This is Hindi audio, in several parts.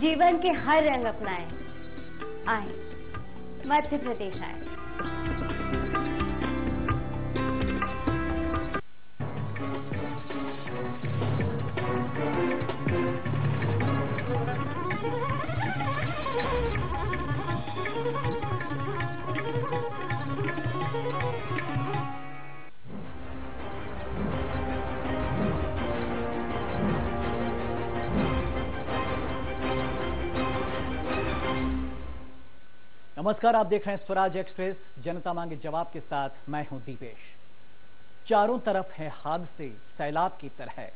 जीवन के हर रंग अपनाएं, आए मध्य प्रदेश आए। नमस्कार, आप देख रहे हैं स्वराज एक्सप्रेस, जनता मांगे जवाब के साथ मैं हूं दीपेश। चारों तरफ है हादसे सैलाब की तरह,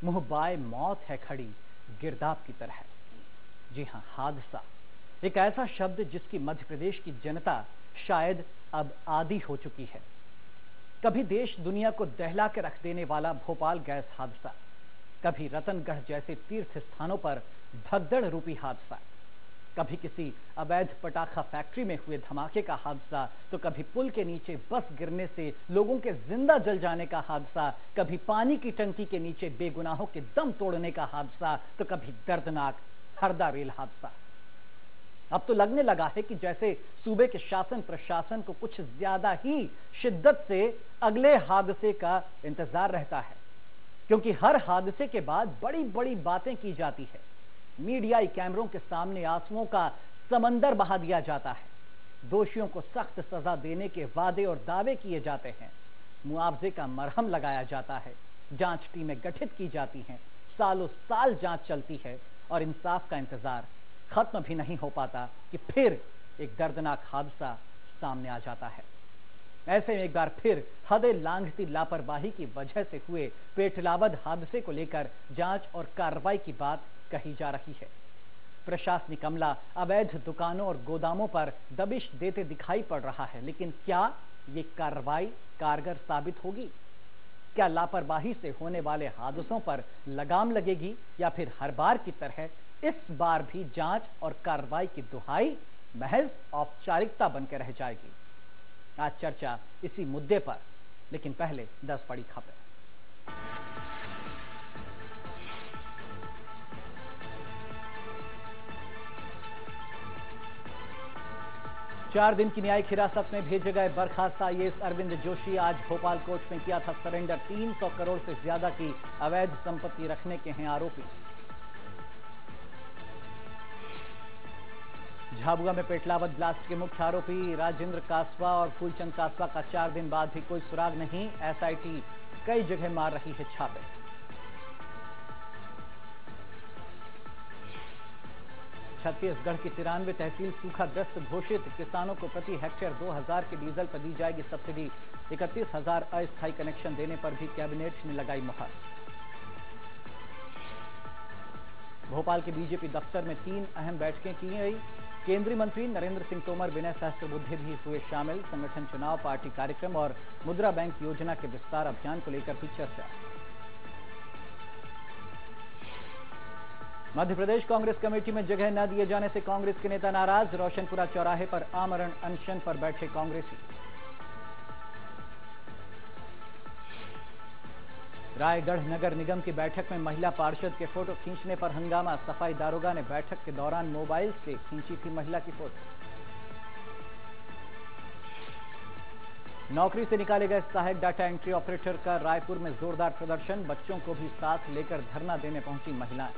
मुंह बाय मौत है खड़ी गिरदाब की तरह। जी हां, हादसा एक ऐसा शब्द जिसकी मध्य प्रदेश की जनता शायद अब आदी हो चुकी है। कभी देश दुनिया को दहला के रख देने वाला भोपाल गैस हादसा, कभी रतनगढ़ जैसे तीर्थ स्थानों पर भगदड़ रूपी हादसा, कभी किसी अवैध पटाखा फैक्ट्री में हुए धमाके का हादसा, तो कभी पुल के नीचे बस गिरने से लोगों के जिंदा जल जाने का हादसा, कभी पानी की टंकी के नीचे बेगुनाहों के दम तोड़ने का हादसा, तो कभी दर्दनाक हरदा रेल हादसा। अब तो लगने लगा है कि जैसे सूबे के शासन प्रशासन को कुछ ज्यादा ही शिद्दत से अगले हादसे का इंतजार रहता है, क्योंकि हर हादसे के बाद बड़ी बड़ी बातें की जाती है। मीडियाई कैमरों के सामने आंसुओं का समंदर बहा दिया जाता है, दोषियों को सख्त सजा देने के वादे और दावे किए जाते हैं, मुआवजे का मरहम लगाया जाता है, जांच टीमें गठित की जाती हैं, सालों साल जांच चलती है और इंसाफ का इंतजार खत्म भी नहीं हो पाता कि फिर एक दर्दनाक हादसा सामने आ जाता है। ऐसे में एक बार फिर हदें लांघती लापरवाही की वजह से हुए पेटलावद हादसे को लेकर जांच और कार्रवाई की बात कही जा रही है। प्रशासनिक अमला अवैध दुकानों और गोदामों पर दबिश देते दिखाई पड़ रहा है, लेकिन क्या ये कार्रवाई कारगर साबित होगी? क्या लापरवाही से होने वाले हादसों पर लगाम लगेगी, या फिर हर बार की तरह इस बार भी जांच और कार्रवाई की दुहाई महज औपचारिकता बनकर रह जाएगी? आज चर्चा इसी मुद्दे पर, लेकिन पहले 10 बड़ी खबरें। 4 दिन की न्यायिक हिरासत में भेजे गए बर्खास्त आईएएस अरविंद जोशी आज भोपाल कोर्ट में किया था सरेंडर। 300 करोड़ से ज्यादा की अवैध संपत्ति रखने के हैं आरोपी। झाबुआ में पेटलावद ब्लास्ट के मुख्य आरोपी राजेंद्र कासवा और फूलचंद कासवा का 4 दिन बाद भी कोई सुराग नहीं। एसआईटी कई जगह मार रही है छापे। छत्तीसगढ़ की 93 तहसील सूखाग्रस्त घोषित, किसानों को प्रति हेक्टेयर 2000 के डीजल पर दी जाएगी सब्सिडी। 31,000 अस्थायी कनेक्शन देने पर भी कैबिनेट ने लगाई मुहर। भोपाल के बीजेपी दफ्तर में 3 अहम बैठकें की गई। केंद्रीय मंत्री नरेंद्र सिंह तोमर, विनय सहस्त्रबुद्धे भी हुए शामिल। संगठन चुनाव, पार्टी कार्यक्रम और मुद्रा बैंक योजना के विस्तार अभियान को लेकर भी चर्चा। मध्य प्रदेश कांग्रेस कमेटी में जगह न दिए जाने से कांग्रेस के नेता नाराज। रोशनपुरा चौराहे पर आमरण अनशन पर बैठे कांग्रेसी। रायगढ़ नगर निगम की बैठक में महिला पार्षद के फोटो खींचने पर हंगामा। सफाई दारोगा ने बैठक के दौरान मोबाइल से खींची थी महिला की फोटो। नौकरी से निकाले गए सहायक डाटा एंट्री ऑपरेटर का रायपुर में जोरदार प्रदर्शन। बच्चों को भी साथ लेकर धरना देने पहुंची महिलाएं।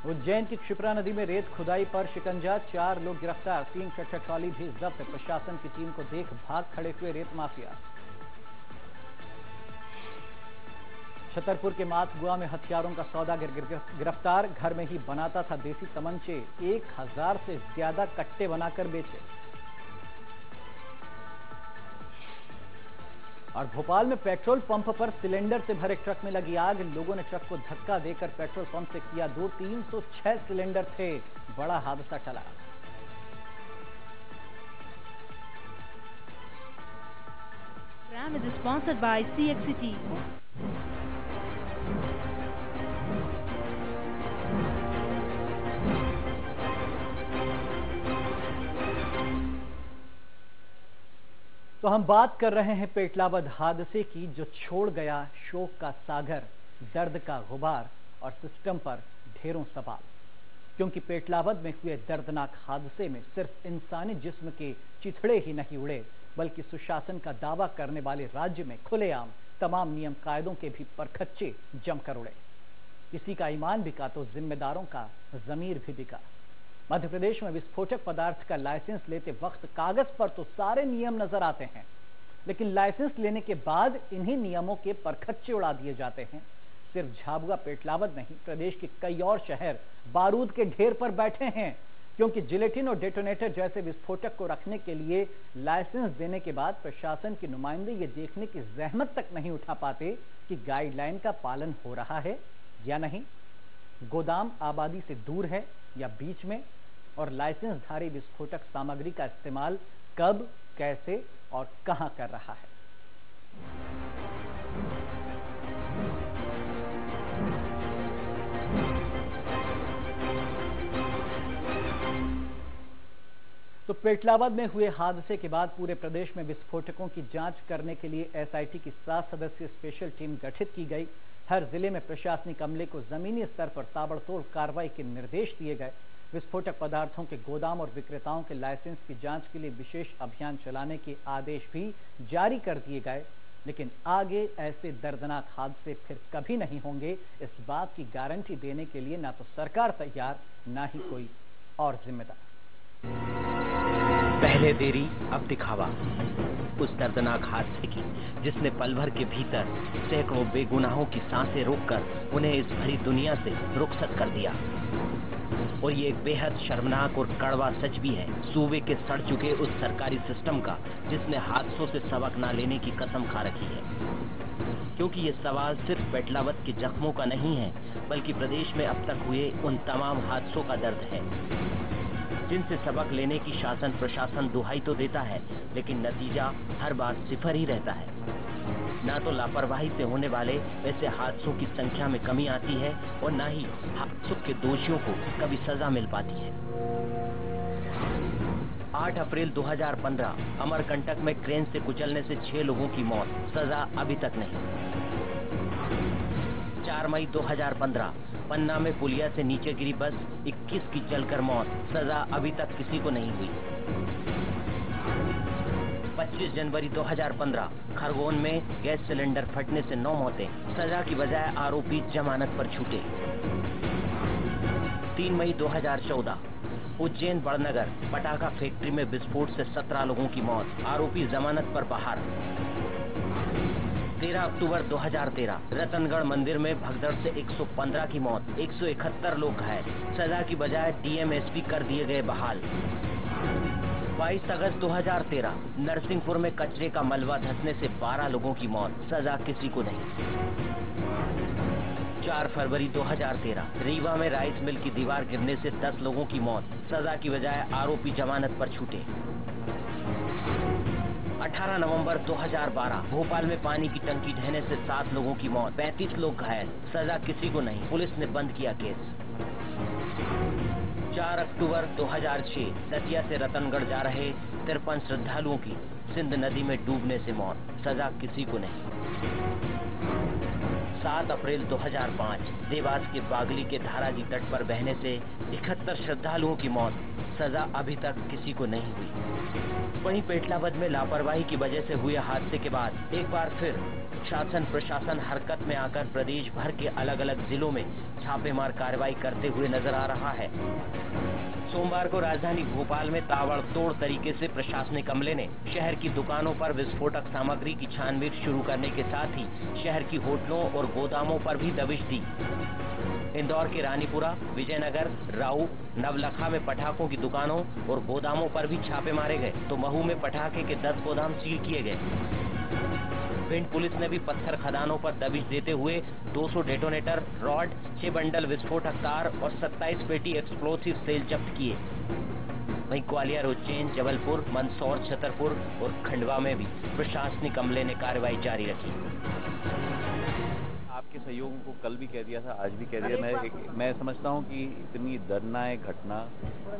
उज्जैन की क्षिप्रा नदी में रेत खुदाई पर शिकंजा, 4 लोग गिरफ्तार। 3 ट्रैक्टर ट्रॉली भी जब्त। प्रशासन की टीम को देख भाग खड़े हुए रेत माफिया। छतरपुर के माथगुआ में हथियारों का सौदागर गिरफ्तार। घर में ही बनाता था देसी तमंचे, 1000 से ज्यादा कट्टे बनाकर बेचे। और भोपाल में पेट्रोल पंप पर सिलेंडर से भरे ट्रक में लगी आग। लोगों ने ट्रक को धक्का देकर पेट्रोल पंप से किया दूर। 306 सिलेंडर थे। बड़ा हादसा टला। Program is sponsored by CXCT. तो हम बात कर रहे हैं पेटलावद हादसे की, जो छोड़ गया शोक का सागर। दर्द का गुबार और सिस्टम पर ढेरों सवाल। क्योंकि पेटलाबाद में हुए दर्दनाक हादसे में सिर्फ इंसानी जिस्म के चिथड़े ही नहीं उड़े, बल्कि सुशासन का दावा करने वाले राज्य में खुलेआम तमाम नियम कायदों के भी परखच्चे जमकर उड़े। किसी का ईमान बिका तो जिम्मेदारों का जमीर भी बिका। मध्य प्रदेश में विस्फोटक पदार्थ का लाइसेंस लेते वक्त कागज पर तो सारे नियम नजर आते हैं, लेकिन लाइसेंस लेने के बाद इन्हीं नियमों के परखच्चे उड़ा दिए जाते हैं। सिर्फ झाबुआ पेटलाबाद नहीं, प्रदेश के कई और शहर बारूद के ढेर पर बैठे हैं, क्योंकि जिलेटिन और डेटोनेटर जैसे विस्फोटक को रखने के लिए लाइसेंस देने के बाद प्रशासन के नुमाइंदे ये देखने की जहमत तक नहीं उठा पाते कि गाइडलाइन का पालन हो रहा है या नहीं, गोदाम आबादी से दूर है या बीच में, और लाइसेंसधारी विस्फोटक सामग्री का इस्तेमाल कब, कैसे और कहां कर रहा है। तो पेटलाबाद में हुए हादसे के बाद पूरे प्रदेश में विस्फोटकों की जांच करने के लिए एसआईटी की 7 सदस्यीय स्पेशल टीम गठित की गई। हर जिले में प्रशासनिक अमले को जमीनी स्तर पर ताबड़तोड़ कार्रवाई के निर्देश दिए गए। विस्फोटक पदार्थों के गोदाम और विक्रेताओं के लाइसेंस की जांच के लिए विशेष अभियान चलाने के आदेश भी जारी कर दिए गए। लेकिन आगे ऐसे दर्दनाक हादसे फिर कभी नहीं होंगे, इस बात की गारंटी देने के लिए ना तो सरकार तैयार, ना ही कोई और जिम्मेदार। पहले देरी अब दिखावा, उस दर्दनाक हादसे की जिसने पल भर के भीतर सैकड़ों बेगुनाहों की सांसें रोककर उन्हें इस भरी दुनिया से रुखसत कर दिया। और ये एक बेहद शर्मनाक और कड़वा सच भी है सूबे के सड़ चुके उस सरकारी सिस्टम का, जिसने हादसों से सबक ना लेने की कसम खा रखी है। क्योंकि ये सवाल सिर्फ पेटलाबाद के जख्मों का नहीं है, बल्कि प्रदेश में अब तक हुए उन तमाम हादसों का दर्द है, जिनसे सबक लेने की शासन प्रशासन दुहाई तो देता है, लेकिन नतीजा हर बार सिफर ही रहता है। ना तो लापरवाही से होने वाले ऐसे हादसों की संख्या में कमी आती है, और ना ही हादसों के दोषियों को कभी सजा मिल पाती है। 8 अप्रैल 2015 अमरकंटक में क्रेन से कुचलने से 6 लोगों की मौत, सजा अभी तक नहीं। 4 मई 2015 पन्ना में पुलिया से नीचे गिरी बस, 21 की जलकर मौत, सजा अभी तक किसी को नहीं हुई। 25 जनवरी 2015 खरगोन में गैस सिलेंडर फटने से 9 मौतें, सजा की बजाय आरोपी जमानत पर छूटे। 3 मई 2014 उज्जैन बड़नगर पटाखा फैक्ट्री में विस्फोट से 17 लोगों की मौत, आरोपी जमानत पर बाहर। 13 अक्टूबर 2013 रतनगढ़ मंदिर में भगदड़ से 115 की मौत, 171 लोग घायल, सजा की बजाय डीएम-एसपी कर दिए गए बहाल। 22 अगस्त 2013 नरसिंहपुर में कचरे का मलबा धंसने से 12 लोगों की मौत, सजा किसी को नहीं। 4 फरवरी 2013 रीवा में राइस मिल की दीवार गिरने से 10 लोगों की मौत, सजा की बजाय आरोपी जमानत पर छूटे। 18 नवंबर 2012 भोपाल में पानी की टंकी ढहने से 7 लोगों की मौत, 35 लोग घायल, सजा किसी को नहीं, पुलिस ने बंद किया केस। 4 अक्टूबर 2006 दतिया से रतनगढ़ जा रहे 53 श्रद्धालुओं की सिंध नदी में डूबने से मौत, सजा किसी को नहीं। 7 अप्रैल 2005 देवास के बागली के धाराजी तट पर बहने से 71 श्रद्धालुओं की मौत, सजा अभी तक किसी को नहीं हुई। वहीं पेटलाबाद में लापरवाही की वजह से हुए हादसे के बाद एक बार फिर शासन प्रशासन हरकत में आकर प्रदेश भर के अलग अलग जिलों में छापेमार कार्रवाई करते हुए नजर आ रहा है। सोमवार को राजधानी भोपाल में ताबड़तोड़ तरीके से प्रशासनिक अमले ने शहर की दुकानों पर विस्फोटक सामग्री की छानबीन शुरू करने के साथ ही शहर की होटलों और गोदामों पर भी दबिश दी। इंदौर के रानीपुरा, विजयनगर, राऊ, नवलखा में पटाखों की दुकानों और गोदामों पर भी छापे मारे गए, तो महू में पटाखे के 10 गोदाम सील किए गए। भिंड पुलिस ने भी पत्थर खदानों पर दबिश देते हुए 200 डेटोनेटर, रॉड, 6 बंडल विस्फोटक तार और 27 पेटी एक्सप्लोसिव सेल जब्त किए। वहीं ग्वालियर, उज्जैन, जबलपुर, मंदसौर, छतरपुर और खंडवा में भी प्रशासनिक अमले ने कार्रवाई जारी रखी। आपके सहयोगों को कल भी कह दिया था, आज भी कह दिया। मैं समझता हूं कि इतनी दर्दनाक घटना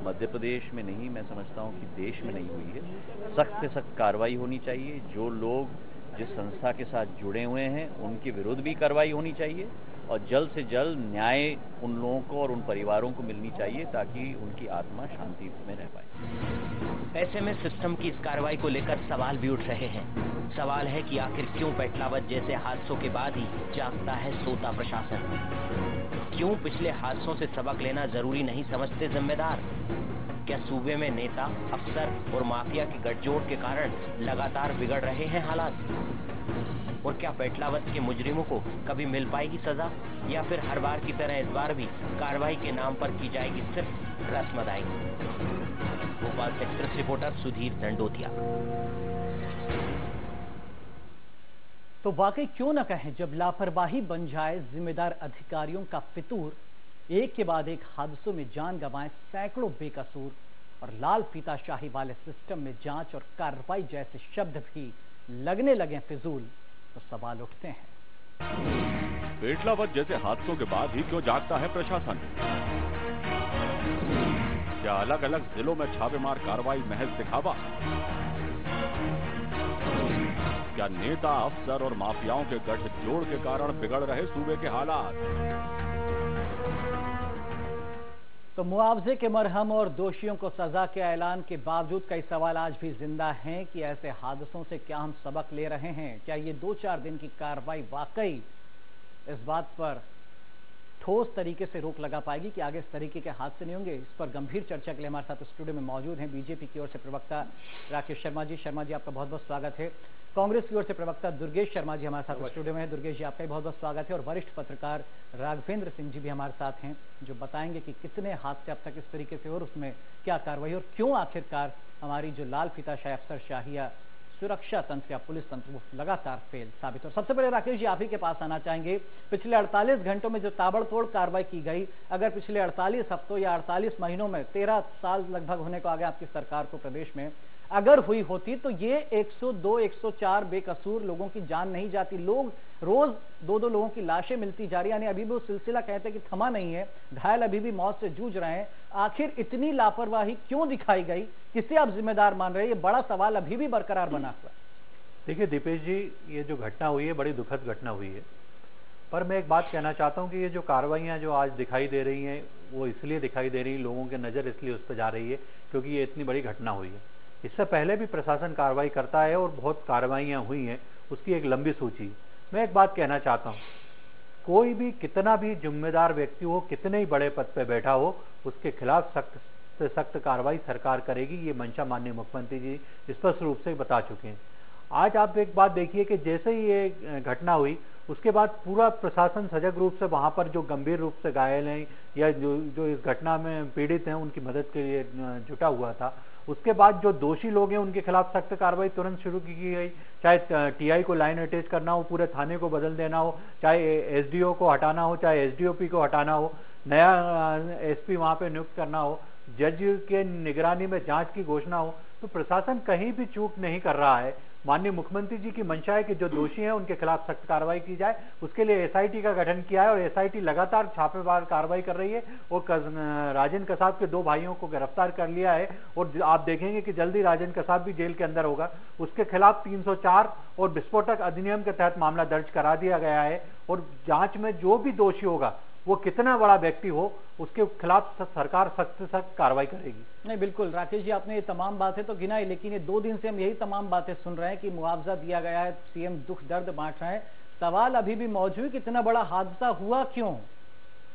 मध्य प्रदेश में नहीं, मैं समझता हूं कि देश में नहीं हुई है। सख्त से सख्त कार्रवाई होनी चाहिए। जो लोग जिस संस्था के साथ जुड़े हुए हैं उनके विरुद्ध भी कार्रवाई होनी चाहिए और जल्द से जल्द न्याय उन लोगों को और उन परिवारों को मिलनी चाहिए ताकि उनकी आत्मा शांति में रह पाए। ऐसे में सिस्टम की इस कार्रवाई को लेकर सवाल भी उठ रहे हैं। सवाल है कि आखिर क्यों पेटलावद जैसे हादसों के बाद ही जागता है सोता प्रशासन? क्यों पिछले हादसों से सबक लेना जरूरी नहीं समझते जिम्मेदार? क्या सूबे में नेता, अफसर और माफिया की गठजोड़ के कारण लगातार बिगड़ रहे हैं हालात? और क्या पेटलावद के मुजरिमों को कभी मिल पाएगी सजा, या फिर हर बार की तरह इस बार भी कार्रवाई के नाम पर की जाएगी सिर्फ रस्म अदायगी? भोपाल से एक्सप्रेस रिपोर्टर सुधीर दंडोतिया। तो वाकई क्यों न कहें, जब लापरवाही बन जाए जिम्मेदार अधिकारियों का फितूर, एक के बाद एक हादसों में जान गंवाए सैकड़ों बेकसूर और लाल फीताशाही वाले सिस्टम में जांच और कार्रवाई जैसे शब्द भी लगने लगे फिजूल, तो सवाल उठते हैं। पेटलावद जैसे हादसों के बाद ही क्यों जागता है प्रशासन? क्या अलग अलग जिलों में छापेमार कार्रवाई महज दिखावा? क्या नेता, अफसर और माफियाओं के गठजोड़ के कारण बिगड़ रहे सूबे के हालात? तो मुआवजे के मरहम और दोषियों को सजा के ऐलान के बावजूद कई सवाल आज भी जिंदा हैं कि ऐसे हादसों से क्या हम सबक ले रहे हैं? क्या ये 2-4 दिन की कार्रवाई वाकई इस बात पर ठोस तरीके से रोक लगा पाएगी कि आगे इस तरीके के हादसे नहीं होंगे? इस पर गंभीर चर्चा के लिए हमारे साथ स्टूडियो में मौजूद हैं बीजेपी की ओर से प्रवक्ता राकेश शर्मा जी। शर्मा जी, आपका बहुत बहुत स्वागत है। कांग्रेस की ओर से प्रवक्ता दुर्गेश शर्मा जी हमारे साथ स्टूडियो में हैं। दुर्गेश जी, आपका भी बहुत बहुत स्वागत है। और वरिष्ठ पत्रकार राघवेंद्र सिंह जी भी हमारे साथ हैं, जो बताएंगे कि कितने हादसे अब तक इस तरीके से और उसमें क्या कार्रवाई और क्यों आखिरकार हमारी जो लाल फीताशाही अफसरशाही या सुरक्षा तंत्र या पुलिस तंत्र वो लगातार फेल साबित हो। सबसे पहले राकेश जी, आप ही के पास आना चाहेंगे। पिछले 48 घंटों में जो ताबड़तोड़ कार्रवाई की गई, अगर पिछले 48 हफ्तों या 48 महीनों में 13 साल लगभग होने को आ गया आपकी सरकार को प्रदेश में, अगर हुई होती तो ये 102, 104 बेकसूर लोगों की जान नहीं जाती। लोग रोज 2-2 लोगों की लाशें मिलती जा रही, यानी अभी भी वो सिलसिला कहते हैं कि थमा नहीं है, घायल अभी भी मौत से जूझ रहे हैं। आखिर इतनी लापरवाही क्यों दिखाई गई? किसे आप जिम्मेदार मान रहे हैं? ये बड़ा सवाल अभी भी बरकरार बना हुआ है। देखिए दीपेश जी, ये जो घटना हुई है बड़ी दुखद घटना हुई है, पर मैं एक बात कहना चाहता हूं कि ये जो कार्रवाइयां जो आज दिखाई दे रही हैं वो इसलिए दिखाई दे रही, लोगों की नज़र इसलिए उस पर जा रही है क्योंकि ये इतनी बड़ी घटना हुई है। इससे पहले भी प्रशासन कार्रवाई करता है और बहुत कार्रवाइयां हुई हैं, उसकी एक लंबी सूची। मैं एक बात कहना चाहता हूं, कोई भी कितना भी जिम्मेदार व्यक्ति हो, कितने ही बड़े पद पे बैठा हो, उसके खिलाफ सख्त से सख्त कार्रवाई सरकार करेगी। ये मंशा माननीय मुख्यमंत्री जी स्पष्ट रूप से बता चुके हैं। आज आप एक बात देखिए कि जैसे ही ये घटना हुई उसके बाद पूरा प्रशासन सजग रूप से वहां पर जो गंभीर रूप से घायल हैं या जो इस घटना में पीड़ित हैं उनकी मदद के लिए जुटा हुआ था। उसके बाद जो दोषी लोग हैं उनके खिलाफ सख्त कार्रवाई तुरंत शुरू की गई, चाहे टीआई को लाइन अटैच करना हो, पूरे थाने को बदल देना हो, चाहे एसडीओ को हटाना हो, चाहे एसडीओपी को हटाना हो, नया एसपी वहां पे नियुक्त करना हो, जज के निगरानी में जांच की घोषणा हो। तो प्रशासन कहीं भी चूक नहीं कर रहा है। माननीय मुख्यमंत्री जी की मंशा है कि जो दोषी हैं उनके खिलाफ सख्त कार्रवाई की जाए। उसके लिए एसआईटी का गठन किया है और एसआईटी लगातार छापेमार कार्रवाई कर रही है और राजेंद्र कसाब के 2 भाइयों को गिरफ्तार कर लिया है और आप देखेंगे कि जल्दी राजेंद्र कसाब भी जेल के अंदर होगा। उसके खिलाफ 304 और विस्फोटक अधिनियम के तहत मामला दर्ज करा दिया गया है और जांच में जो भी दोषी होगा, वो कितना बड़ा व्यक्ति हो, उसके खिलाफ सरकार सख्त से सख्त कार्रवाई करेगी। नहीं, बिल्कुल राकेश जी, आपने ये तमाम बातें तो गिनाई, लेकिन ये 2 दिन से हम यही तमाम बातें सुन रहे हैं कि मुआवजा दिया गया है, सीएम दुख दर्द बांट रहे हैं। सवाल अभी भी मौजूद है कि इतना बड़ा हादसा हुआ क्यों?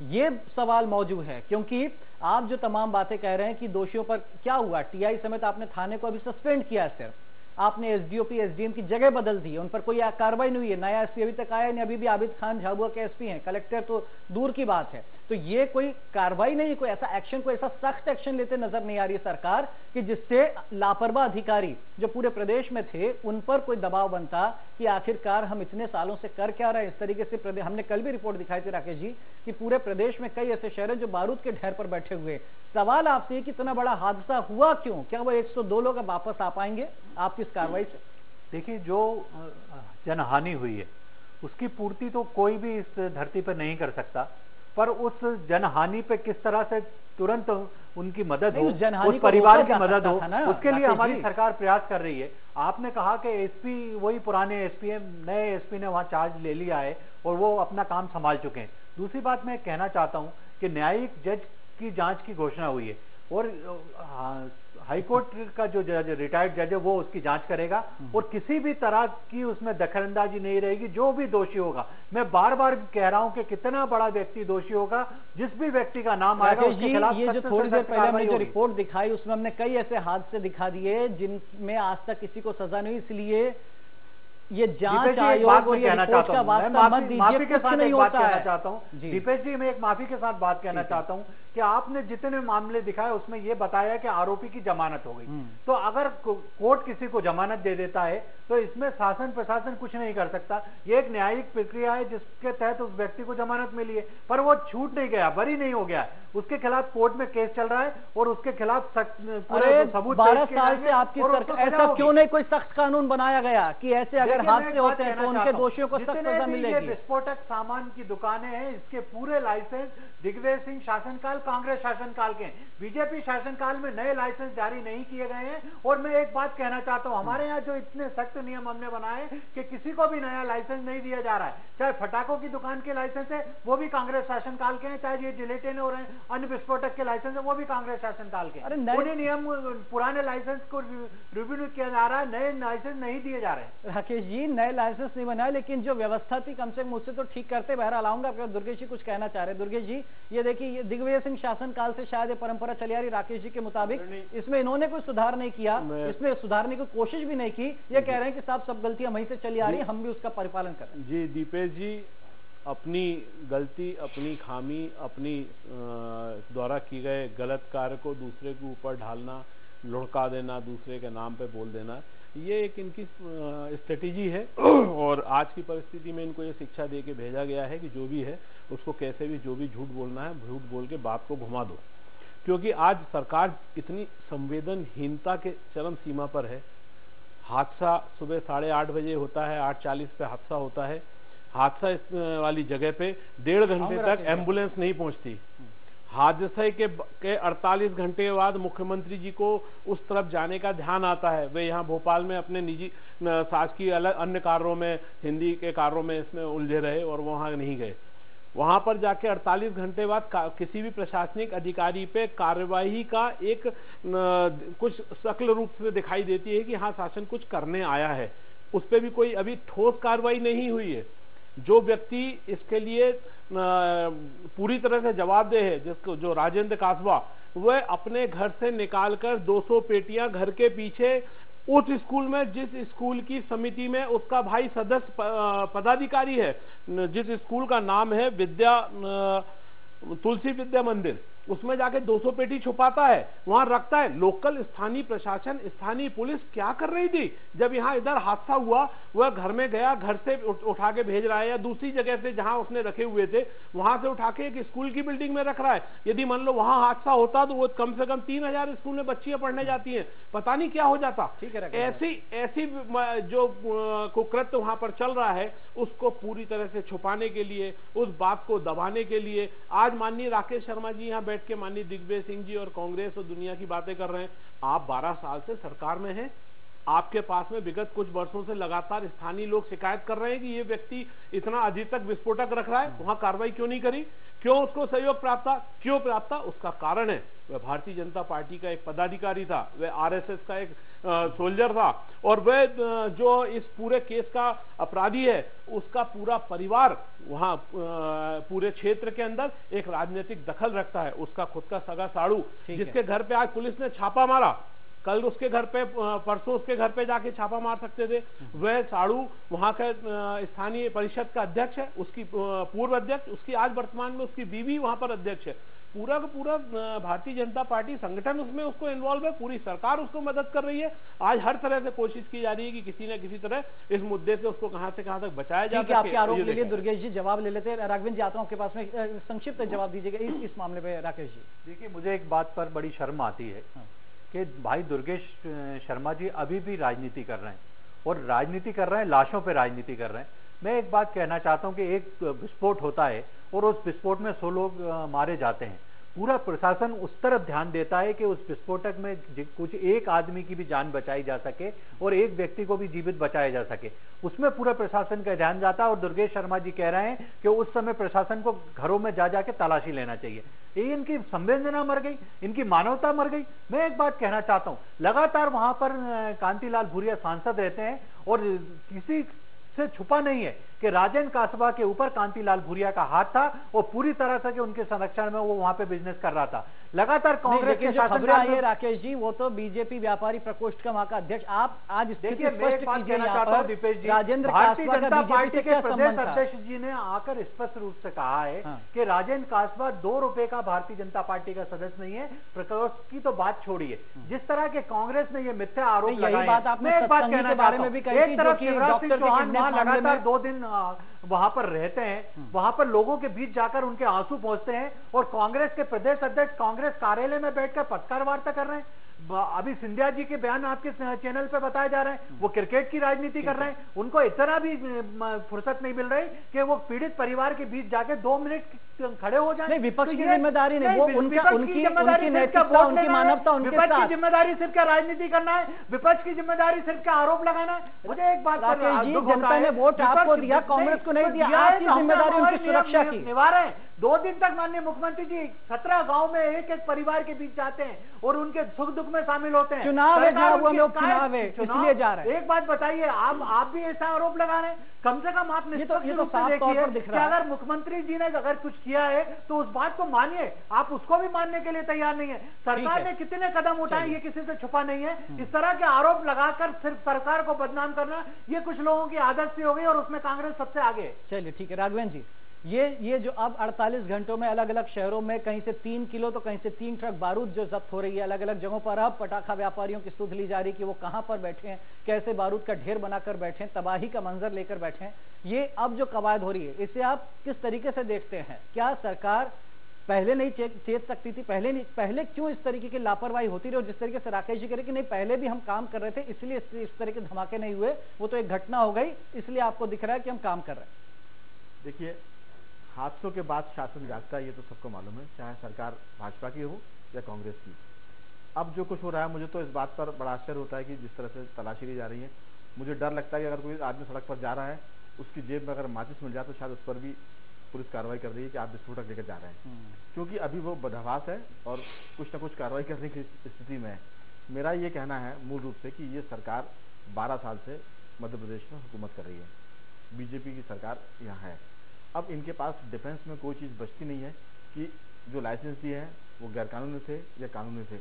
ये सवाल मौजूद है क्योंकि आप जो तमाम बातें कह रहे हैं कि दोषियों पर क्या हुआ, टीआई समेत आपने थाने को अभी सस्पेंड किया है, सिर्फ आपने एसडीओपी एसडीएम की जगह बदल दी है, उन पर कोई कार्रवाई नहीं हुई है। नया एसपी अभी तक आया नहीं, अभी भी आबिद खान झाबुआ के एसपी हैं, कलेक्टर तो दूर की बात है। तो ये कोई कार्रवाई नहीं, कोई ऐसा एक्शन, कोई ऐसा सख्त एक्शन लेते नजर नहीं आ रही है सरकार कि जिससे लापरवाह अधिकारी जो पूरे प्रदेश में थे उन पर कोई दबाव बनता कि आखिरकार हम इतने सालों से कर क्या रहे। इस तरीके से हमने कल भी रिपोर्ट दिखाई थी राकेश जी कि पूरे प्रदेश में कई ऐसे शहर हैं जो बारूद के ढेर पर बैठे हुए। सवाल आपसे कि इतना बड़ा हादसा हुआ क्यों? क्या वो 102 लोग अब वापस आ पाएंगे आपकी इस कार्रवाई से? देखिए, जो जनहानि हुई है उसकी पूर्ति तो कोई भी इस धरती पर नहीं कर सकता। पर उस जनहानि पे किस तरह से तुरंत उनकी मदद हो, जनहानि उस परिवार की को मदद हो, था ना, उसके लिए राकेश हमारी जी। सरकार प्रयास कर रही है। आपने कहा कि एसपी वही पुराने एसपी हैं, नए एसपी ने वहां चार्ज ले लिया है और वो अपना काम संभाल चुके हैं। दूसरी बात मैं कहना चाहता हूं कि न्यायिक जज की जांच की घोषणा हुई है और हाईकोर्ट का जो जज रिटायर्ड जज है वो उसकी जांच करेगा और किसी भी तरह की उसमें दखलंदाजी नहीं रहेगी। जो भी दोषी होगा, मैं बार बार कह रहा हूं कि कितना बड़ा व्यक्ति दोषी होगा, जिस भी व्यक्ति का नाम आएगा राकेश उसके जी, खिलाफ ये जो सख्त से थोड़ी देर सख्त पहले हमने कार्रवाई जो होगी। रिपोर्ट दिखाई उसमें हमने कई ऐसे हादसे दिखा दिए जिनमें आज तक किसी को सजा नहीं, इसलिए ये जांच आयोग और ये रिपोर्ट का वास्ता मत दीजिए, माफी के कुछ साथ नहीं एक बात होता कहना है। चाहता हूं जी। दीपेश जी, मैं एक माफी के साथ बात कहना चाहता हूं कि आपने जितने मामले दिखाए उसमें यह बताया कि आरोपी की जमानत हो गई, तो अगर कोर्ट किसी को जमानत दे देता है तो इसमें शासन प्रशासन कुछ नहीं कर सकता। ये एक न्यायिक प्रक्रिया है जिसके तहत उस व्यक्ति को जमानत मिली है, पर वो छूट नहीं गया, बरी नहीं हो गया, उसके खिलाफ कोर्ट में केस चल रहा है और उसके खिलाफ अरे 12 साल से आपकी सरकार, ऐसा क्यों नहीं कोई सख्त कानून बनाया गया कि ऐसे अगर हादसे होते हैं तो उनके दोषियों को सख्त सजा मिलेगी? विस्फोटक सामान की दुकानें हैं, इसके पूरे लाइसेंस दिग्विजय सिंह शासनकाल, कांग्रेस शासनकाल के, बीजेपी शासनकाल में नए लाइसेंस जारी नहीं किए गए हैं। और मैं एक बात कहना चाहता हूं, हमारे यहाँ जो इतने सख्त नियम हमने बनाए कि किसी को भी नया लाइसेंस नहीं दिया जा रहा है, चाहे फटाकों की दुकान के लाइसेंस है वो भी कांग्रेस शासनकाल के हैं, चाहे ये जिलेटिन और अन्य विस्फोटक के लाइसेंस है वो भी कांग्रेस शासनकाल के हैं। उन्हीं नियम पुराने लाइसेंस को रिव्यू किया जा रहा है, नए लाइसेंस नहीं दिए जा रहे हैं। राकेश जी, नए लाइसेंस नहीं बनाए, लेकिन जो व्यवस्था थी कम से कम उससे तो ठीक करते। बहरहाल आऊंगा आपके। दुर्गेश जी कुछ कहना चाह रहे हैं। दुर्गेश जी, ये देखिए, दिग्विजय सिंह शासन काल से शायद ये परंपरा चली आ रही, राकेश जी के मुताबिक इसमें इन्होंने कोई सुधार नहीं किया, इसमें सुधारने की कोशिश भी नहीं की। ये कह रहे हैं कि साहब सब गलतियां वहीं से चली आ रही है, हम भी उसका परिपालन करें। जी दीपेश जी, अपनी गलती, अपनी खामी, अपनी द्वारा किए गए गलत कार्य को दूसरे के ऊपर ढालना, लुढ़का देना, दूसरे के नाम पे बोल देना, ये एक इनकी स्ट्रेटेजी है। और आज की परिस्थिति में इनको ये शिक्षा दे के भेजा गया है कि जो भी है उसको कैसे भी जो भी झूठ बोलना है, झूठ बोल के बात को घुमा दो। क्योंकि आज सरकार इतनी संवेदनहीनता के चरम सीमा पर है। हादसा सुबह 8:30 बजे होता है, 8:40 पे हादसा होता है। हादसा वाली जगह पे 1.5 घंटे तक एम्बुलेंस नहीं पहुंचती। हादसे के 48 घंटे के बाद मुख्यमंत्री जी को उस तरफ जाने का ध्यान आता है। वे यहाँ भोपाल में अपने निजी शासकीय अलग अन्य कार्यों में, हिंदी के कार्यों में इसमें उलझे रहे और वहां नहीं गए। वहां पर जाके 48 घंटे बाद किसी भी प्रशासनिक अधिकारी पे कार्यवाही का एक कुछ शक्ल रूप से दिखाई देती है कि हाँ शासन कुछ करने आया है। उस पर भी कोई अभी ठोस कार्रवाई नहीं हुई है। जो व्यक्ति इसके लिए पूरी तरह से जवाबदेह है, जिसको जो राजेंद्र कासवा, वह अपने घर से निकालकर 200 पेटियां घर के पीछे उस स्कूल में, जिस स्कूल की समिति में उसका भाई सदस्य पदाधिकारी है, जिस स्कूल का नाम है तुलसी विद्या मंदिर, उसमें जाके 200 पेटी छुपाता है, वहां रखता है। लोकल स्थानीय प्रशासन, स्थानीय पुलिस क्या कर रही थी? जब यहाँ इधर हादसा हुआ, वह घर में गया, घर से उठा के भेज रहा है, या दूसरी जगह से जहां उसने रखे हुए थे वहां से उठा के एक स्कूल की बिल्डिंग में रख रहा है। यदि मान लो वहां हादसा होता तो वो कम से कम 3000 स्कूल में बच्चियां पढ़ने जाती हैं, पता नहीं क्या हो जाता। ऐसी जो कुकृत्य वहां पर चल रहा है, उसको पूरी तरह से छुपाने के लिए, उस बात को दबाने के लिए आज माननीय राकेश शर्मा जी यहाँ बैठ के माननीय दिग्विजय सिंह जी और कांग्रेस और दुनिया की बातें कर रहे हैं। आप 12 साल से सरकार में हैं, आपके पास में विगत कुछ वर्षों से लगातार स्थानीय लोग शिकायत कर रहे हैं कि ये व्यक्ति इतना अधिक तक विस्फोटक रख रहा है, वहां कार्रवाई क्यों नहीं करी? क्यों उसको सहयोग प्राप्त था? क्यों प्राप्त था? उसका कारण है, वह भारतीय जनता पार्टी का एक पदाधिकारी था, वह आरएसएस का एक सोल्जर था, और वह जो इस पूरे केस का अपराधी है, उसका पूरा परिवार वहां पूरे क्षेत्र के अंदर एक राजनीतिक दखल रखता है। उसका खुद का सगा साड़ू, जिसके घर पे आज पुलिस ने छापा मारा, कल उसके घर पे, परसों उसके घर पे जाके छापा मार सकते थे। वह साड़ू वहां का स्थानीय परिषद का अध्यक्ष है, उसकी पूर्व अध्यक्ष, उसकी आज वर्तमान में उसकी बीवी वहां पर अध्यक्ष है। पूरा का पूरा भारतीय जनता पार्टी संगठन उसमें उसको इन्वॉल्व है, पूरी सरकार उसको मदद कर रही है। आज हर तरह से कोशिश की जा रही है कि किसी न किसी तरह इस मुद्दे से उसको कहां से कहां तक बचाया जा सके। आपके आरोप के लिए दुर्गेश जी जवाब ले लेते हैं। राघवेंद्र जी, आता हूं आपके पास में, संक्षिप्त जवाब दीजिएगा इस मामले में। राकेश जी, देखिए, मुझे एक बात पर बड़ी शर्म आती है कि भाई दुर्गेश शर्मा जी अभी भी राजनीति कर रहे हैं, और राजनीति कर रहे हैं, लाशों पे राजनीति कर रहे हैं। मैं एक बात कहना चाहता हूं कि एक विस्फोट होता है और उस विस्फोट में 100 लोग मारे जाते हैं, पूरा प्रशासन उस तरफ ध्यान देता है कि उस विस्फोटक में कुछ एक आदमी की भी जान बचाई जा सके और एक व्यक्ति को भी जीवित बचाया जा सके, उसमें पूरा प्रशासन का ध्यान जाता है। और दुर्गेश शर्मा जी कह रहे हैं कि उस समय प्रशासन को घरों में जा जाके तलाशी लेना चाहिए। ये इनकी संवेदना मर गई, इनकी मानवता मर गई। मैं एक बात कहना चाहता हूं, लगातार वहां पर कांतिलाल भूरिया सांसद रहते हैं और किसी से छुपा नहीं है कि राजेंद्र कासबा के ऊपर कांतिलाल भूरिया का हाथ था और पूरी तरह से कि उनके संरक्षण में वो वहां पे बिजनेस कर रहा था। लगातार कांग्रेस के शासनकाल में राकेश जी, वो तो बीजेपी व्यापारी प्रकोष्ठ का वहां का अध्यक्ष, आप आज देखिए, मैं एक बात कहना चाहता हूं दीपेश जी, राजेंद्र भारतीय कासबा जनता पार्टी के प्रदेश संबंध था? अध्यक्ष जी ने आकर स्पष्ट रूप से कहा है कि राजेंद्र कासबा 2 रुपए का भारतीय जनता पार्टी का सदस्य नहीं है। प्रकोष्ठ की तो बात छोड़िए, जिस तरह के कांग्रेस ने ये मिथ्या आरोप लगाए, मैं एक बात कहना चाहता हूं, एक तरफ शिवराज सिंह चौहान वहां लगातार 2 दिन वहां पर रहते हैं, वहां पर लोगों के बीच जाकर उनके आंसू पहुंचते हैं और कांग्रेस के प्रदेश अध्यक्ष कांग्रेस कार्यालय में बैठकर पत्रकार वार्ता कर रहे हैं। अभी सिंधिया जी के बयान आपके चैनल पे बताए जा रहे हैं, वो क्रिकेट की राजनीति कर रहे हैं। उनको इतना भी फुर्सत नहीं मिल रही कि वो पीड़ित परिवार के बीच जाके 2 मिनट खड़े हो जाएं। विपक्ष की जिम्मेदारी नहीं, वो उनकी नैतिकता, उनकी मानवता, उनके विपक्ष की जिम्मेदारी सिर्फ क्या राजनीति करना है, विपक्ष की जिम्मेदारी सिर्फ क्या आरोप लगाना है। मुझे एक बात जनता ने वोट आपको दिया, कांग्रेस को नहीं दिया, आपकी जिम्मेदारी उनकी सुरक्षा की। निभा रहे हैं। 2 दिन तक माननीय मुख्यमंत्री जी 17 गांव में एक परिवार के बीच जाते हैं और उनके सुख दुख में शामिल होते हैं। चुनाव है, जहां वो लोग चुनाव है इसलिए जा रहे हैं। एक बात बताइए, आप भी ऐसा आरोप लगा रहे हैं? कम से कम आप निष्पक्ष रूप से देखिए कि अगर मुख्यमंत्री जी ने अगर कुछ किया है तो उस बात को मानिए, आप उसको भी मानने के लिए तैयार नहीं है। सरकार ने कितने कदम उठाए ये किसी से छुपा नहीं है। इस तरह के आरोप लगाकर सिर्फ सरकार को बदनाम करना, ये कुछ लोगों की आदत सी हो गई और उसमें कांग्रेस सबसे आगे है। चलिए ठीक है राघवेंद्र जी, ये जो अब 48 घंटों में अलग अलग शहरों में कहीं से 3 किलो तो कहीं से 3 ट्रक बारूद जो जब्त हो रही है अलग अलग जगहों पर। अब पटाखा व्यापारियों की सुध ली जा रही कि वो कहां पर बैठे हैं, कैसे बारूद का ढेर बनाकर बैठे हैं, तबाही का मंजर लेकर बैठे हैं। ये अब जो कवायद हो रही है, इसे आप किस तरीके से देखते हैं? क्या सरकार पहले नहीं चेत सकती थी? पहले क्यों इस तरीके की लापरवाही होती रही? और जिस तरीके से राकेश जी कह रहे कि नहीं पहले भी हम काम कर रहे थे इसलिए इस तरह के धमाके नहीं हुए, वो तो एक घटना हो गई इसलिए आपको दिख रहा है कि हम काम कर रहे हैं। देखिए, हादसों के बाद शासन जागता है, ये तो सबको मालूम है, चाहे सरकार भाजपा की हो या कांग्रेस की। अब जो कुछ हो रहा है, मुझे तो इस बात पर बड़ा आश्चर्य होता है कि जिस तरह से तलाशी ली जा रही है, मुझे डर लगता है कि अगर कोई आदमी सड़क पर जा रहा है, उसकी जेब में अगर माचिस मिल जाए तो शायद उस पर भी पुलिस कार्रवाई कर रही है कि आप विस्फोटक लेकर जा रहे हैं, क्योंकि अभी वो बदहवास है और कुछ न कुछ कार्रवाई करने की स्थिति में है। मेरा ये कहना है मूल रूप से कि ये सरकार 12 साल से मध्य प्रदेश में हुकूमत कर रही है, बीजेपी की सरकार यहाँ है। अब इनके पास डिफेंस में कोई चीज़ बचती नहीं है कि जो लाइसेंस दिए हैं वो गैरकानूनी थे या कानूनी थे।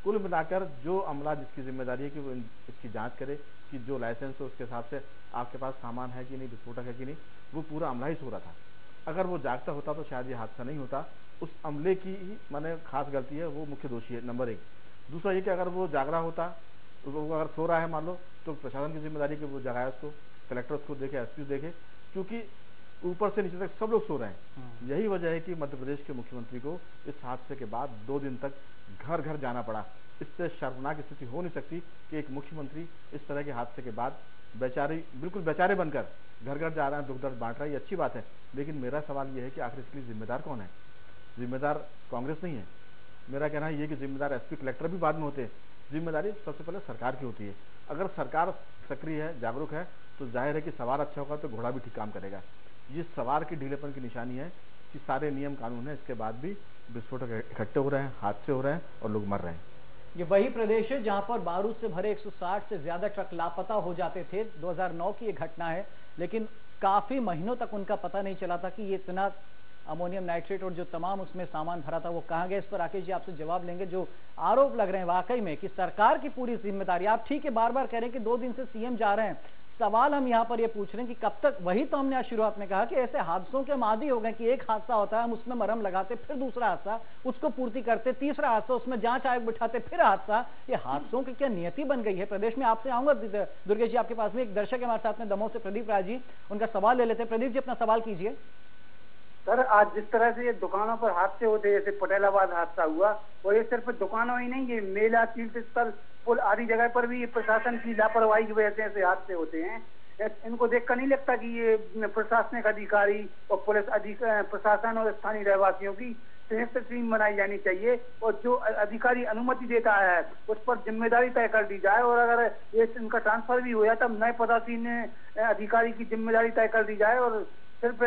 कुल मिलाकर जो अमला जिसकी जिम्मेदारी है कि वो इसकी जांच करे कि जो लाइसेंस है उसके हिसाब से आपके पास सामान है कि नहीं, विस्फोटक है कि नहीं, वो पूरा अमला ही सो रहा था। अगर वो जागता होता तो शायद ये हादसा नहीं होता। उस अमले की ही माने खास गलती है, वो मुख्य दोषी है, नंबर 1। दूसरा ये कि अगर वो जाग रहा होता, वो अगर सो रहा है मान लो, तो प्रशासन की जिम्मेदारी कि वो जगाए उसको, कलेक्टर उसको देखे, एसपी देखे, क्योंकि ऊपर से नीचे तक सब लोग सो रहे हैं। यही वजह है कि मध्य प्रदेश के मुख्यमंत्री को इस हादसे के बाद 2 दिन तक घर घर जाना पड़ा। इससे शर्मनाक स्थिति हो नहीं सकती कि एक मुख्यमंत्री इस तरह के हादसे के बाद बिल्कुल बेचारे बनकर घर घर जा रहे हैं, दुख दर्द बांट रहा है, ये अच्छी बात है। लेकिन मेरा सवाल यह है कि आखिर इसके लिए जिम्मेदार कौन है? जिम्मेदार कांग्रेस नहीं है। मेरा कहना है ये कि जिम्मेदार एसपी कलेक्टर भी बाद में होते हैं। जिम्मेदारी सबसे पहले सरकार की होती है। अगर सरकार सक्रिय है, जागरूक है, तो जाहिर है कि सवार अच्छा होगा तो घोड़ा भी ठीक काम करेगा। ये सवार की ढीलेपन की निशानी है कि सारे नियम कानून है, इसके बाद भी विस्फोटक इकट्ठे हो रहे हैं, हादसे हो रहे हैं और लोग मर रहे हैं। ये वही प्रदेश है जहां पर बारूद से भरे 160 से ज्यादा ट्रक लापता हो जाते थे। 2009 की ये घटना है, लेकिन काफी महीनों तक उनका पता नहीं चला था कि ये इतना अमोनियम नाइट्रेट और जो तमाम उसमें सामान भरा था वो कहां गया। इस पर राकेश जी आपसे जवाब लेंगे। जो आरोप लग रहे हैं वाकई में कि सरकार की पूरी जिम्मेदारी, आप ठीक है बार बार कह रहे हैं कि 2 दिन से सीएम जा रहे हैं, सवाल हम यहां पर ये पूछ रहे हैं कि कब तक, वही तो हमने आज शुरुआत में कहा कि ऐसे हादसों के मादी हो गए कि एक हादसा होता है हम उसमें मरहम लगाते, फिर दूसरा हादसा उसको पूर्ति करते, तीसरा हादसा उसमें जांच आयोग बिठाते, फिर हादसा। ये हादसों की क्या नियति बन गई है प्रदेश में? आपसे आऊंगा दुर्गेश जी, आपके पास में एक दर्शक हमारे साथ में दमोह से प्रदीप राज जी, उनका सवाल ले लेते हैं। प्रदीप जी अपना सवाल कीजिए। सर, आज जिस तरह से ये दुकानों पर हादसे होते, जैसे पटेलाबाद हादसा हुआ, और ये सिर्फ दुकानों ही नहीं, ये मेला, तीर्थ स्थल, पुल आदि जगह पर भी ये प्रशासन की लापरवाही की वजह से ऐसे हादसे होते हैं। इनको देखकर नहीं लगता कि ये प्रशासनिक अधिकारी और पुलिस प्रशासन और स्थानीय रहवासियों की संयुक्त टीम बनाई जानी चाहिए और जो अधिकारी अनुमति देता है उस पर जिम्मेदारी तय कर दी जाए और अगर ये इनका ट्रांसफर भी हो जाए तब नए पदासीन अधिकारी की जिम्मेदारी तय कर दी जाए और सिर्फ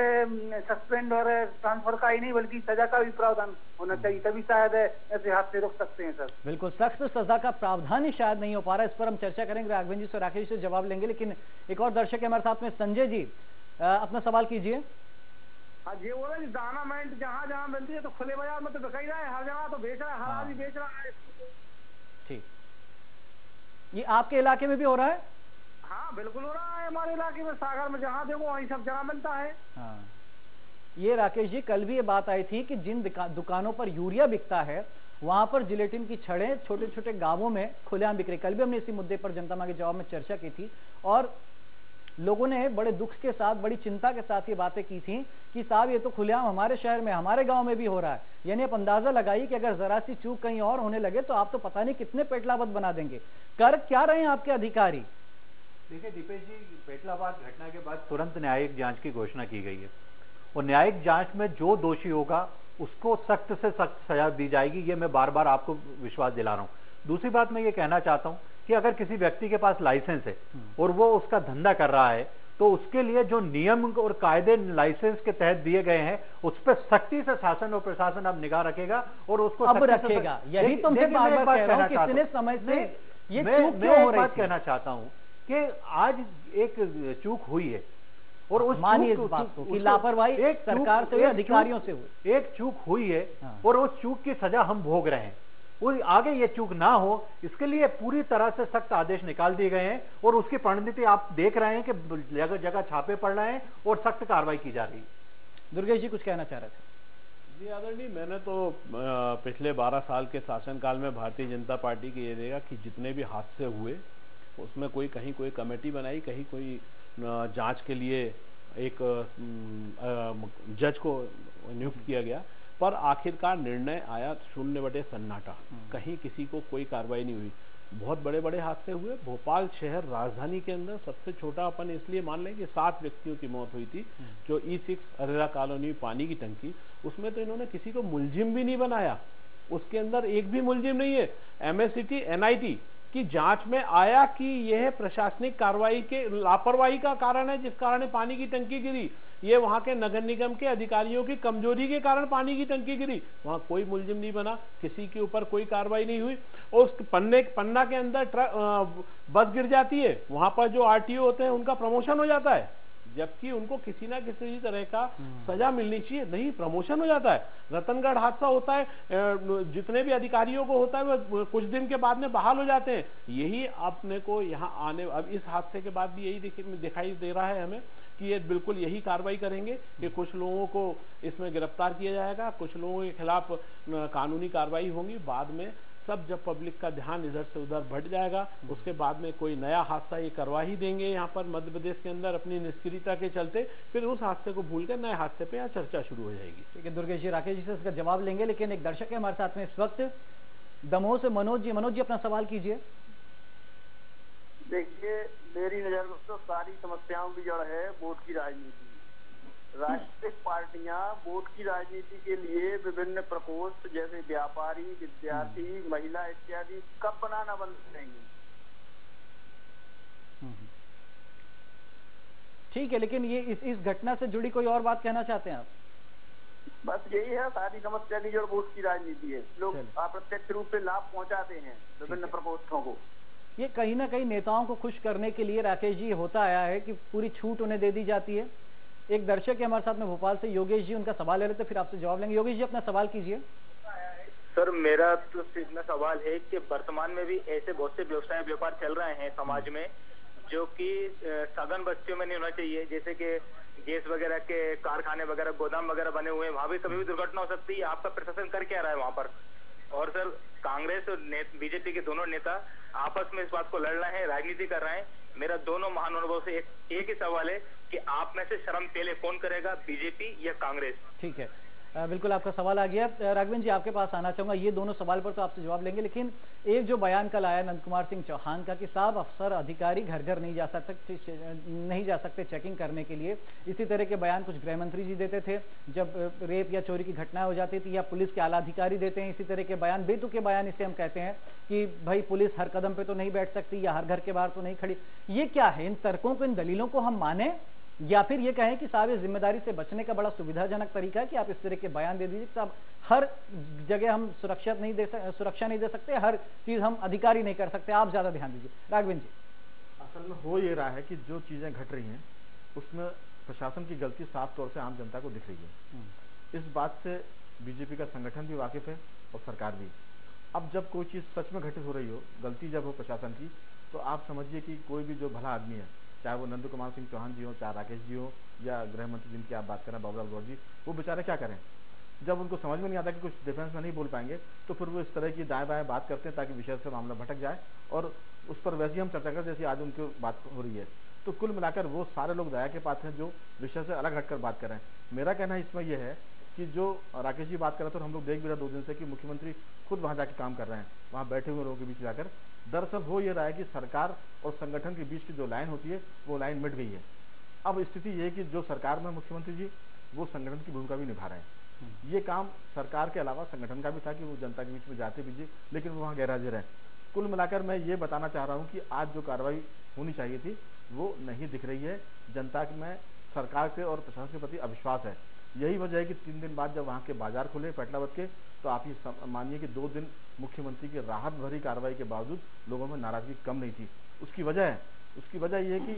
सस्पेंड और ट्रांसफर का ही नहीं बल्कि सजा का भी प्रावधान होना चाहिए, तभी शायद ऐसे हादसे रुक सकते हैं सर। बिल्कुल, सख्त सजा का प्रावधान ही शायद नहीं हो पा रहा, इस पर हम चर्चा करेंगे, राघवेंद्र जी से राकेश से जवाब लेंगे। लेकिन एक और दर्शक है हमारे साथ में, संजय जी, अपना सवाल कीजिए। हाँ जी, वो दाना मिंट जहाँ जहाँ मिलती है तो खुले बाजार में तो बिका ही रहा है, हर जगह तो बेच रहा है, हर आदमी बेच रहा है। ठीक, ये आपके इलाके में भी हो रहा है? हाँ बिल्कुल हो रहा है, हमारे इलाके में सागर में जहाँ देखो वहीं सब जगह मिलता है। हाँ, ये राकेश जी, कल भी ये बात आई थी कि जिन दुकानों पर यूरिया बिकता है वहां पर जिलेटिन की छड़ें छोटे छोटे गांवों में खुलेआम बिक रही। कल भी हमने इसी मुद्दे पर जनता मांगे जवाब में चर्चा की थी और लोगों ने बड़े दुख के साथ, बड़ी चिंता के साथ ये बातें की थी कि साहब ये तो खुलेआम हमारे शहर में, हमारे गांव में भी हो रहा है। यानी आप अंदाजा लगाइए कि अगर जरा सी चूक कहीं और होने लगे तो आप तो पता नहीं कितने पेटलाबाद बना देंगे। कर क्या रहे हैं आपके अधिकारी? देखिए दीपेश जी, पेटलाबाद घटना के बाद तुरंत न्यायिक जांच की घोषणा की गई है और न्यायिक जांच में जो दोषी होगा उसको सख्त से सख्त सजा दी जाएगी, ये मैं बार बार आपको विश्वास दिला रहा हूं। दूसरी बात मैं ये कहना चाहता हूं कि अगर किसी व्यक्ति के पास लाइसेंस है और वो उसका धंधा कर रहा है तो उसके लिए जो नियम और कायदे लाइसेंस के तहत दिए गए हैं उस पर सख्ती से शासन और प्रशासन अब निगाह रखेगा और उसको अब रखेगा। यही तुमसे बार बार कह रहा हूं कि इतने समय से ये चूक क्यों हो रही थी? कहना चाहता हूं कि आज एक चूक हुई है और उस मानिए इस बात को कि लापरवाही एक सरकार से हुई, अधिकारियों से हुई, एक चूक हुई है और उस चूक की सजा हम भोग रहे हैं और आगे ये चूक ना हो इसके लिए पूरी तरह से सख्त आदेश निकाल दिए गए हैं और उसकी परिणति आप देख रहे हैं कि जगह जगह छापे पड़ रहे हैं और सख्त कार्रवाई की जा रही है। दुर्गेश जी कुछ कहना चाह रहे थे? जी आदरणीय, मैंने तो पिछले 12 साल के शासनकाल में भारतीय जनता पार्टी की ये देखा कि जितने भी हादसे हुए उसमें कहीं कोई कमेटी बनाई, कहीं कोई जांच के लिए एक जज को नियुक्त किया गया, पर आखिरकार निर्णय आया 0 सन्नाटा, कहीं किसी को कोई कार्रवाई नहीं हुई। बहुत बड़े बड़े हादसे हुए। भोपाल शहर राजधानी के अंदर सबसे छोटा अपन इसलिए मान लें कि 7 व्यक्तियों की मौत हुई थी। जो E6 अरेरा कॉलोनी पानी की टंकी, उसमें तो इन्होंने किसी को मुलजिम भी नहीं बनाया, उसके अंदर एक भी मुलजिम नहीं है। MSCT NIT की जांच में आया कि यह प्रशासनिक कार्रवाई के लापरवाही का कारण है जिस कारण पानी की टंकी गिरी। ये वहां के नगर निगम के अधिकारियों की कमजोरी के कारण पानी की टंकी गिरी। वहां कोई मुलजिम नहीं बना, किसी के ऊपर कोई कार्रवाई नहीं हुई। और उस पन्ना के अंदर बस गिर जाती है, वहां पर जो RTO होते हैं उनका प्रमोशन हो जाता है, जबकि उनको किसी ना किसी तरह का सजा मिलनी चाहिए, नहीं प्रमोशन हो जाता है। रतनगढ़ हादसा होता है, जितने भी अधिकारियों को होता है वो कुछ दिन के बाद में बहाल हो जाते हैं। यही आपने को यहाँ आने, अब इस हादसे के बाद भी यही दिखाई दे रहा है हमें कि ये बिल्कुल यही कार्रवाई करेंगे कि कुछ लोगों को इसमें गिरफ्तार किया जाएगा, कुछ लोगों के खिलाफ कानूनी कार्रवाई होगी। बाद में सब जब पब्लिक का ध्यान इधर से उधर बढ़ जाएगा, उसके बाद में कोई नया हादसा ये करवा ही देंगे यहाँ पर मध्य प्रदेश के अंदर अपनी निष्क्रियता के चलते, फिर उस हादसे को भूलकर नए हादसे पे यहाँ चर्चा शुरू हो जाएगी। ठीक है दुर्गेश जी, राकेश जी से इसका जवाब लेंगे, लेकिन एक दर्शक है हमारे साथ में इस वक्त दमोह से, मनोज जी अपना सवाल कीजिए। देखिए, मेरी नजर में तो सारी समस्याओं की जड़ है वोट की राजनीति। राजनीतिक पार्टियां वोट की राजनीति के लिए विभिन्न प्रकोष्ठ जैसे व्यापारी, विद्यार्थी, महिला इत्यादि कब बनाना बंद करेंगे? ठीक है, लेकिन ये इस घटना से जुड़ी कोई और बात कहना चाहते हैं आप? बस यही है, सारी समस्या की जड़ वोट की राजनीति है। लोग अप्रत्यक्ष रूप से लाभ पहुंचाते हैं विभिन्न प्रकोष्ठों को। ये कहीं ना कहीं नेताओं को खुश करने के लिए राकेश जी होता आया है कि पूरी छूट उन्हें दे दी जाती है। एक दर्शक है हमारे साथ में भोपाल से, योगेश जी, उनका सवाल ले रहे थे, फिर आपसे जवाब लेंगे। योगेश जी अपना सवाल कीजिए। सर, मेरा तो इतना सवाल है कि वर्तमान में भी ऐसे बहुत से व्यवसाय व्यापार चल रहे हैं समाज में जो कि सघन बस्तियों में नहीं होना चाहिए, जैसे कि गैस वगैरह के कारखाने वगैरह, गोदाम वगैरह बने हुए हैं, वहां भी कभी भी दुर्घटना हो सकती है। आपका प्रशासन कर क्या रहा है वहां पर? और सर, कांग्रेस और बीजेपी के दोनों नेता आपस में इस बात को लड़ रहे हैं, राजनीति कर रहे हैं। मेरा दोनों महानुभावों से एक ही सवाल है कि आप में से शर्म पहले कौन करेगा, बीजेपी या कांग्रेस? ठीक है, बिल्कुल आपका सवाल आ गया। राघवेंद्र जी आपके पास आना चाहूंगा, ये दोनों सवाल पर तो आपसे जवाब लेंगे, लेकिन एक जो बयान कल आया नंद कुमार सिंह चौहान का कि साहब अफसर अधिकारी घर घर नहीं जा सकते चेकिंग करने के लिए, इसी तरह के बयान कुछ गृह मंत्री जी देते थे जब रेप या चोरी की घटनाएं हो जाती थी, या पुलिस के आला अधिकारी देते हैं इसी तरह के बयान, बेतुके बयान इसे हम कहते हैं कि भाई पुलिस हर कदम पे तो नहीं बैठ सकती या हर घर के बाहर तो नहीं खड़ी। ये क्या है, इन तर्कों को, इन दलीलों को हम माने, या फिर ये कहें कि साहब ये जिम्मेदारी से बचने का बड़ा सुविधाजनक तरीका है कि आप इस तरह के बयान दे दीजिए, साहब हर जगह हम सुरक्षा नहीं दे सकते, हर चीज हम अधिकारी नहीं कर सकते, आप ज्यादा ध्यान दीजिए। राघवेंद्र जी, असल में हो ये रहा है कि जो चीजें घट रही हैं उसमें प्रशासन की गलती साफ तौर से आम जनता को दिख रही है। इस बात से बीजेपी का संगठन भी वाकिफ है और सरकार भी। अब जब कोई चीज सच में घटित हो रही हो, गलती जब हो प्रशासन की, तो आप समझिए कि कोई भी जो भला आदमी है, चाहे वो नंद कुमार सिंह चौहान जी हो, चाहे राकेश जी हो, या गृह मंत्री जिनकी आप बात करें बाबूलाल गौर जी, वो बेचारे क्या करें जब उनको समझ में नहीं आता कि कुछ डिफेंस में नहीं बोल पाएंगे, तो फिर वो इस तरह की दाएं बाएं बात करते हैं ताकि विषय से मामला भटक जाए और उस पर वैसे ही हम चर्चा करें जैसी आज उनकी बात हो रही है। तो कुल मिलाकर वो सारे लोग दया के पात्र हैं जो विषय से अलग हटकर बात कर रहे हैं। मेरा कहना इसमें यह है कि जो राकेश जी बात कर रहे थे, हम लोग देख भी रहे 2 दिन से कि मुख्यमंत्री खुद वहां जाके काम कर रहे हैं, वहां बैठे हुए लोगों के बीच जाकर। दरअसल हो ये रहा है कि सरकार और संगठन के बीच की जो लाइन होती है वो लाइन मिट गई है। अब स्थिति ये है कि जो सरकार में मुख्यमंत्री जी वो संगठन की भूमिका भी निभा रहे हैं। ये काम सरकार के अलावा संगठन का भी था कि वो जनता के बीच में जाते भी, लेकिन वो वहाँ गैरहाजिर है। कुल मिलाकर मैं ये बताना चाह रहा हूँ कि आज जो कार्रवाई होनी चाहिए थी वो नहीं दिख रही है। जनता में सरकार के और प्रशासन के प्रति अविश्वास है। यही वजह है कि 3 दिन बाद जब वहाँ के बाजार खुले फैटलाबाद के, तो आप ये मानिए कि 2 दिन मुख्यमंत्री की राहत भरी कार्रवाई के बावजूद लोगों में नाराजगी कम नहीं थी। उसकी वजह ये है कि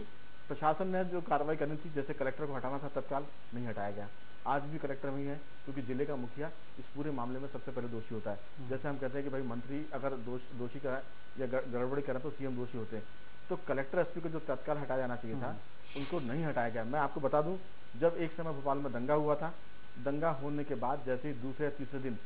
प्रशासन ने जो कार्रवाई करनी थी, जैसे कलेक्टर को हटाना था तत्काल नहीं हटाया गया। आज भी कलेक्टर वही है, क्योंकि जिले का मुखिया इस पूरे मामले में सबसे पहले दोषी होता है। जैसे हम कहते हैं कि भाई मंत्री अगर दोषी का या गड़बड़ी करें तो सीएम दोषी होते हैं, तो कलेक्टर एसपी को जो तत्काल हटाया जाना चाहिए था उनको नहीं हटाया गया। मैं आपको बता दूं, जब एक समय भोपाल में दंगा हुआ था, दंगा होने के बाद जैसे ही दूसरे या तीसरे दिन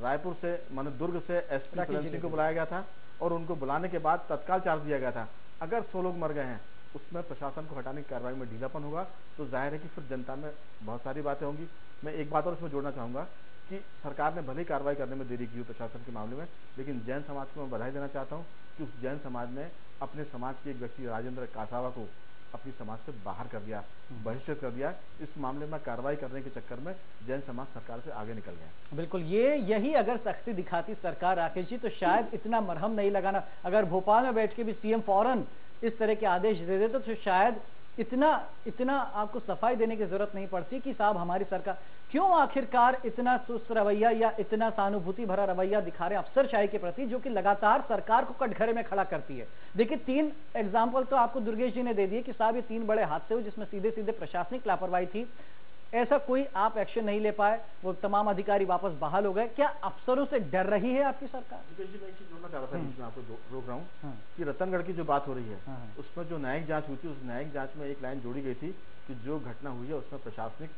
रायपुर से माने दुर्ग से एसपी सिंह को बुलाया गया था और उनको बुलाने के बाद तत्काल चार्ज दिया गया था। अगर 100 लोग मर गए हैं उसमें प्रशासन को हटाने की कार्रवाई में ढीलापन होगा तो जाहिर है कि फिर जनता में बहुत सारी बातें होंगी। मैं एक बात और इसमें जोड़ना चाहूंगा कि सरकार ने भले ही कार्रवाई करने में देरी की हो प्रशासन के मामले में, लेकिन जैन समाज को मैं बधाई देना चाहता हूं कि उस जैन समाज ने अपने समाज के एक व्यक्ति राजेंद्र कासावा को अपनी समाज से बाहर कर दिया, बहिष्कृत कर दिया। इस मामले में कार्रवाई करने के चक्कर में जैन समाज सरकार से आगे निकल गया। बिल्कुल, यही अगर सख्ती दिखाती सरकार राकेश जी, तो शायद इतना मरहम नहीं लगाना। अगर भोपाल में बैठ के भी सीएम फौरन इस तरह के आदेश दे देते तो शायद इतना आपको सफाई देने की जरूरत नहीं पड़ती कि साहब हमारी सरकार क्यों आखिरकार इतना सुस्त रवैया या इतना सहानुभूति भरा रवैया दिखा रहे हैं अफसरशाही के प्रति, जो कि लगातार सरकार को कटघरे में खड़ा करती है। देखिए 3 एग्जाम्पल तो आपको दुर्गेश जी ने दे दिए कि साहब ये 3 बड़े हादसे हुए जिसमें सीधे सीधे प्रशासनिक लापरवाही थी, ऐसा कोई आप एक्शन नहीं ले पाए, वो तमाम अधिकारी वापस बहाल हो गए। क्या अफसरों से डर रही है आपकी सरकार? मैं एक चीज जोड़ना चाह रहा था, बीच में आपको रोक रहा हूँ कि रतनगढ़ की जो बात हो रही है उसमें जो न्यायिक जांच हुई थी, उस न्यायिक जांच में एक लाइन जोड़ी गई थी कि जो घटना हुई है उसमें प्रशासनिक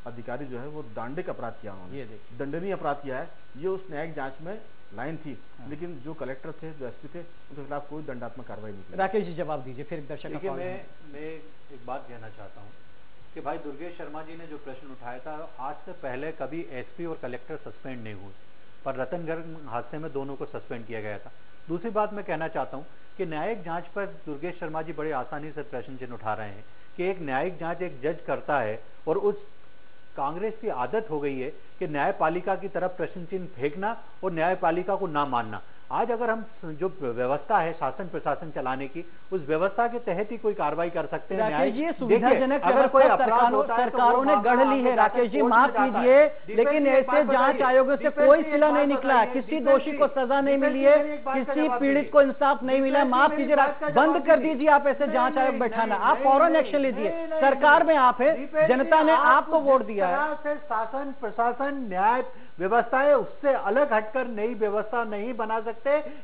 अधिकारी जो है वो दांडिक अपराध किया, उन्होंने दंडनीय अपराध किया है, ये उस न्यायिक जांच में लाइन थी। लेकिन जो कलेक्टर थे, जो एसपी थे, उनके खिलाफ कोई दंडात्मक कार्रवाई नहीं की। राकेश जी जवाब दीजिए, फिर दर्शक। मैं एक बात कहना चाहता हूँ कि भाई दुर्गेश शर्मा जी ने जो प्रश्न उठाया था, आज से पहले कभी एसपी और कलेक्टर सस्पेंड नहीं हुए, पर रतनगढ़ हादसे में दोनों को सस्पेंड किया गया था। दूसरी बात मैं कहना चाहता हूं कि न्यायिक जांच पर दुर्गेश शर्मा जी बड़े आसानी से प्रश्न चिन्ह उठा रहे हैं कि एक न्यायिक जांच एक जज करता है और उस कांग्रेस की आदत हो गई है कि न्यायपालिका की तरफ प्रश्न चिन्ह फेंकना और न्यायपालिका को ना मानना। आज अगर हम जो व्यवस्था है शासन प्रशासन चलाने की, उस व्यवस्था के तहत ही कोई कार्रवाई कर सकते हैं। ये सुविधाजनक अगर कोई अपराध होता है सरकारों ने गढ़ ली है। राकेश जी माफ कीजिए, लेकिन ऐसे जांच आयोगों से कोई सिला नहीं निकला, किसी दोषी को सजा नहीं मिली है, किसी पीड़ित को इंसाफ नहीं मिला। माफ कीजिए, बंद कर दीजिए आप ऐसे जांच आयोग बैठाना, आप फौरन एक्शन लीजिए। सरकार में आप है, जनता ने आपको वोट दिया है। शासन प्रशासन न्याय व्यवस्था है, उससे अलग हटकर नई व्यवस्था नहीं बना सकते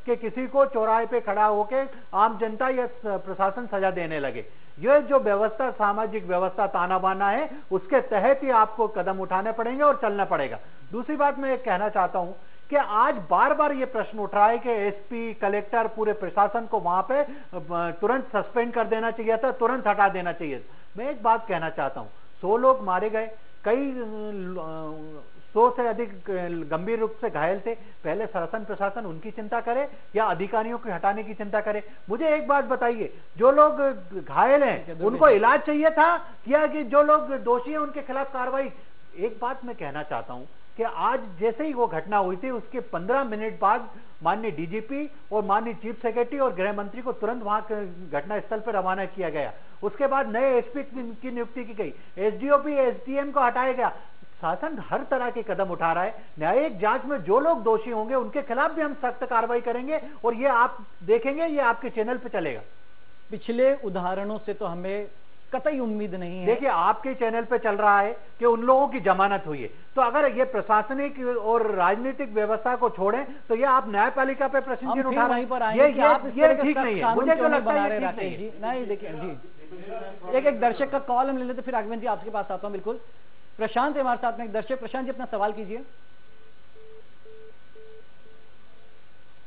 कि किसी को चौराहे पे खड़ा होकर आम जनता या प्रशासन सजा देने लगे। यह जो व्यवस्था सामाजिक व्यवस्था ताना बाना है, उसके तहत ही आपको कदम उठाने पड़ेंगे और चलना पड़ेगा। दूसरी बात मैं कहना चाहता हूं कि आज बार बार ये प्रश्न उठ रहा है कि एसपी कलेक्टर पूरे प्रशासन को वहां पे तुरंत सस्पेंड कर देना चाहिए था, तुरंत हटा देना चाहिए। मैं एक बात कहना चाहता हूं, 100 लोग मारे गए, कई 100 से अधिक गंभीर रूप से घायल थे, पहले शासन प्रशासन उनकी चिंता करे या अधिकारियों को हटाने की चिंता करे? मुझे एक बात बताइए, जो लोग घायल हैं उनको इलाज चाहिए था या कि जो लोग दोषी हैं उनके खिलाफ कार्रवाई? एक बात मैं कहना चाहता हूं कि आज जैसे ही वो घटना हुई थी उसके 15 मिनट बाद माननीय डीजीपी और माननीय चीफ सेक्रेटरी और गृह मंत्री को तुरंत वहां घटना स्थल पर रवाना किया गया। उसके बाद नए एसपी की नियुक्ति की गई, एसडीओपी एसडीएम को हटाया गया। शासन हर तरह के कदम उठा रहा है। न्यायिक जांच में जो लोग दोषी होंगे उनके खिलाफ भी हम सख्त कार्रवाई करेंगे और ये आप देखेंगे, ये आपके चैनल पे चलेगा। पिछले उदाहरणों से तो हमें कतई उम्मीद नहीं है। देखिए, आपके चैनल पे चल रहा है कि उन लोगों की जमानत हुई है, तो अगर ये प्रशासनिक और राजनीतिक व्यवस्था को छोड़ें तो ये आप न्यायपालिका पे प्रश्न चिन्ह उठा रहे हैं। ये ठीक नहीं है, मुझे तो लगता है ये ठीक नहीं है। नहीं, देखिए जी, एक दर्शक का कॉल हम ले लेते, फिर राघवेंद्र जी आपके पास आता हूं। बिल्कुल, प्रशांत हमारे साथ में एक दर्शक। प्रशांत जी, अपना सवाल कीजिए।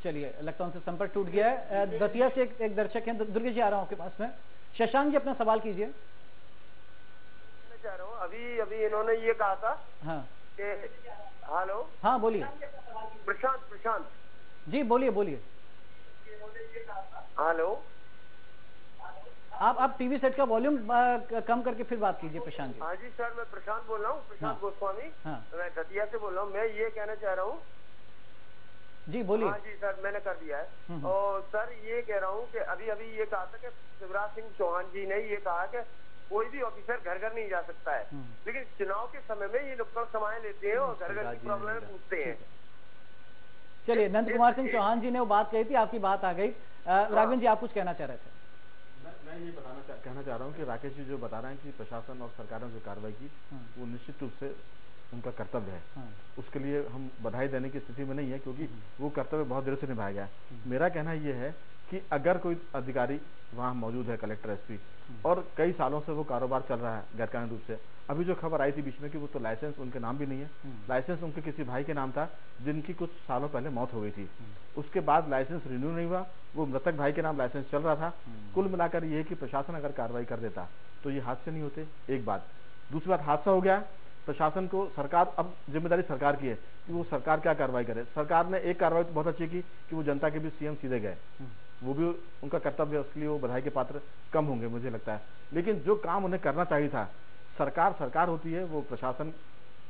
चलिए, लगता है उनसे संपर्क टूट गया है। दतिया से एक दर्शक है, दुर्गेश जी आ रहा हूं आपके पास में। शशांक जी, अपना सवाल कीजिए। मैं चाह रहा हूँ, अभी इन्होंने ये कहा था हाँ कि हेलो, हाँ बोलिए। प्रशांत जी बोलिए बोलिए। हेलो, आप टीवी सेट का वॉल्यूम कम करके फिर बात कीजिए प्रशांत जी। हाँ जी सर, मैं प्रशांत बोल रहा हूँ, प्रशांत गोस्वामी। हाँ। मैं दतिया से बोल रहा हूँ। मैं ये कहना चाह रहा हूँ। जी बोलिए। हाँ जी सर, मैंने कर दिया है। और सर ये कह रहा हूँ कि अभी ये कहा था कि शिवराज सिंह चौहान जी ने ये कहा कि कोई भी ऑफिसर घर घर नहीं जा सकता है, लेकिन चुनाव के समय में ये नुक्कड़ समाएं लेते हैं और घर घर की प्रॉब्लम पूछते हैं। चलिए, नंद कुमार सिंह चौहान जी ने वो बात कही थी, आपकी बात आ गई। राघवेंद्र जी, आप कुछ कहना चाह रहे थे? मैं ये कहना चाह रहा हूँ कि राकेश जी जो बता रहे हैं कि प्रशासन और सरकार ने जो कार्रवाई की वो निश्चित रूप से उनका कर्तव्य है। उसके लिए हम बधाई देने की स्थिति में नहीं है, क्योंकि वो कर्तव्य बहुत देर से निभाया गया। मेरा कहना ये है कि अगर कोई अधिकारी वहाँ मौजूद है, कलेक्टर, एसपी, और कई सालों से वो कारोबार चल रहा है गैरकानूनी रूप से। अभी जो खबर आई थी बीच में कि वो तो लाइसेंस उनके नाम भी नहीं है, लाइसेंस उनके किसी भाई के नाम था जिनकी कुछ सालों पहले मौत हो गई थी। उसके बाद लाइसेंस रिन्यू नहीं हुआ, वो मृतक भाई के नाम लाइसेंस चल रहा था। कुल मिलाकर ये है कि प्रशासन अगर कार्रवाई कर देता तो ये हादसे नहीं होते, एक बात। दूसरी बात, हादसा हो गया, प्रशासन को, सरकार, अब जिम्मेदारी सरकार की है कि वो सरकार क्या कार्रवाई करे। सरकार ने एक कार्रवाई तो बहुत अच्छी की कि वो जनता के बीच सीएम सीधे गए, वो भी उनका कर्तव्य है, उसके लिए वो बधाई के पात्र कम होंगे मुझे लगता है। लेकिन जो काम उन्हें करना चाहिए था, सरकार होती है, वो प्रशासन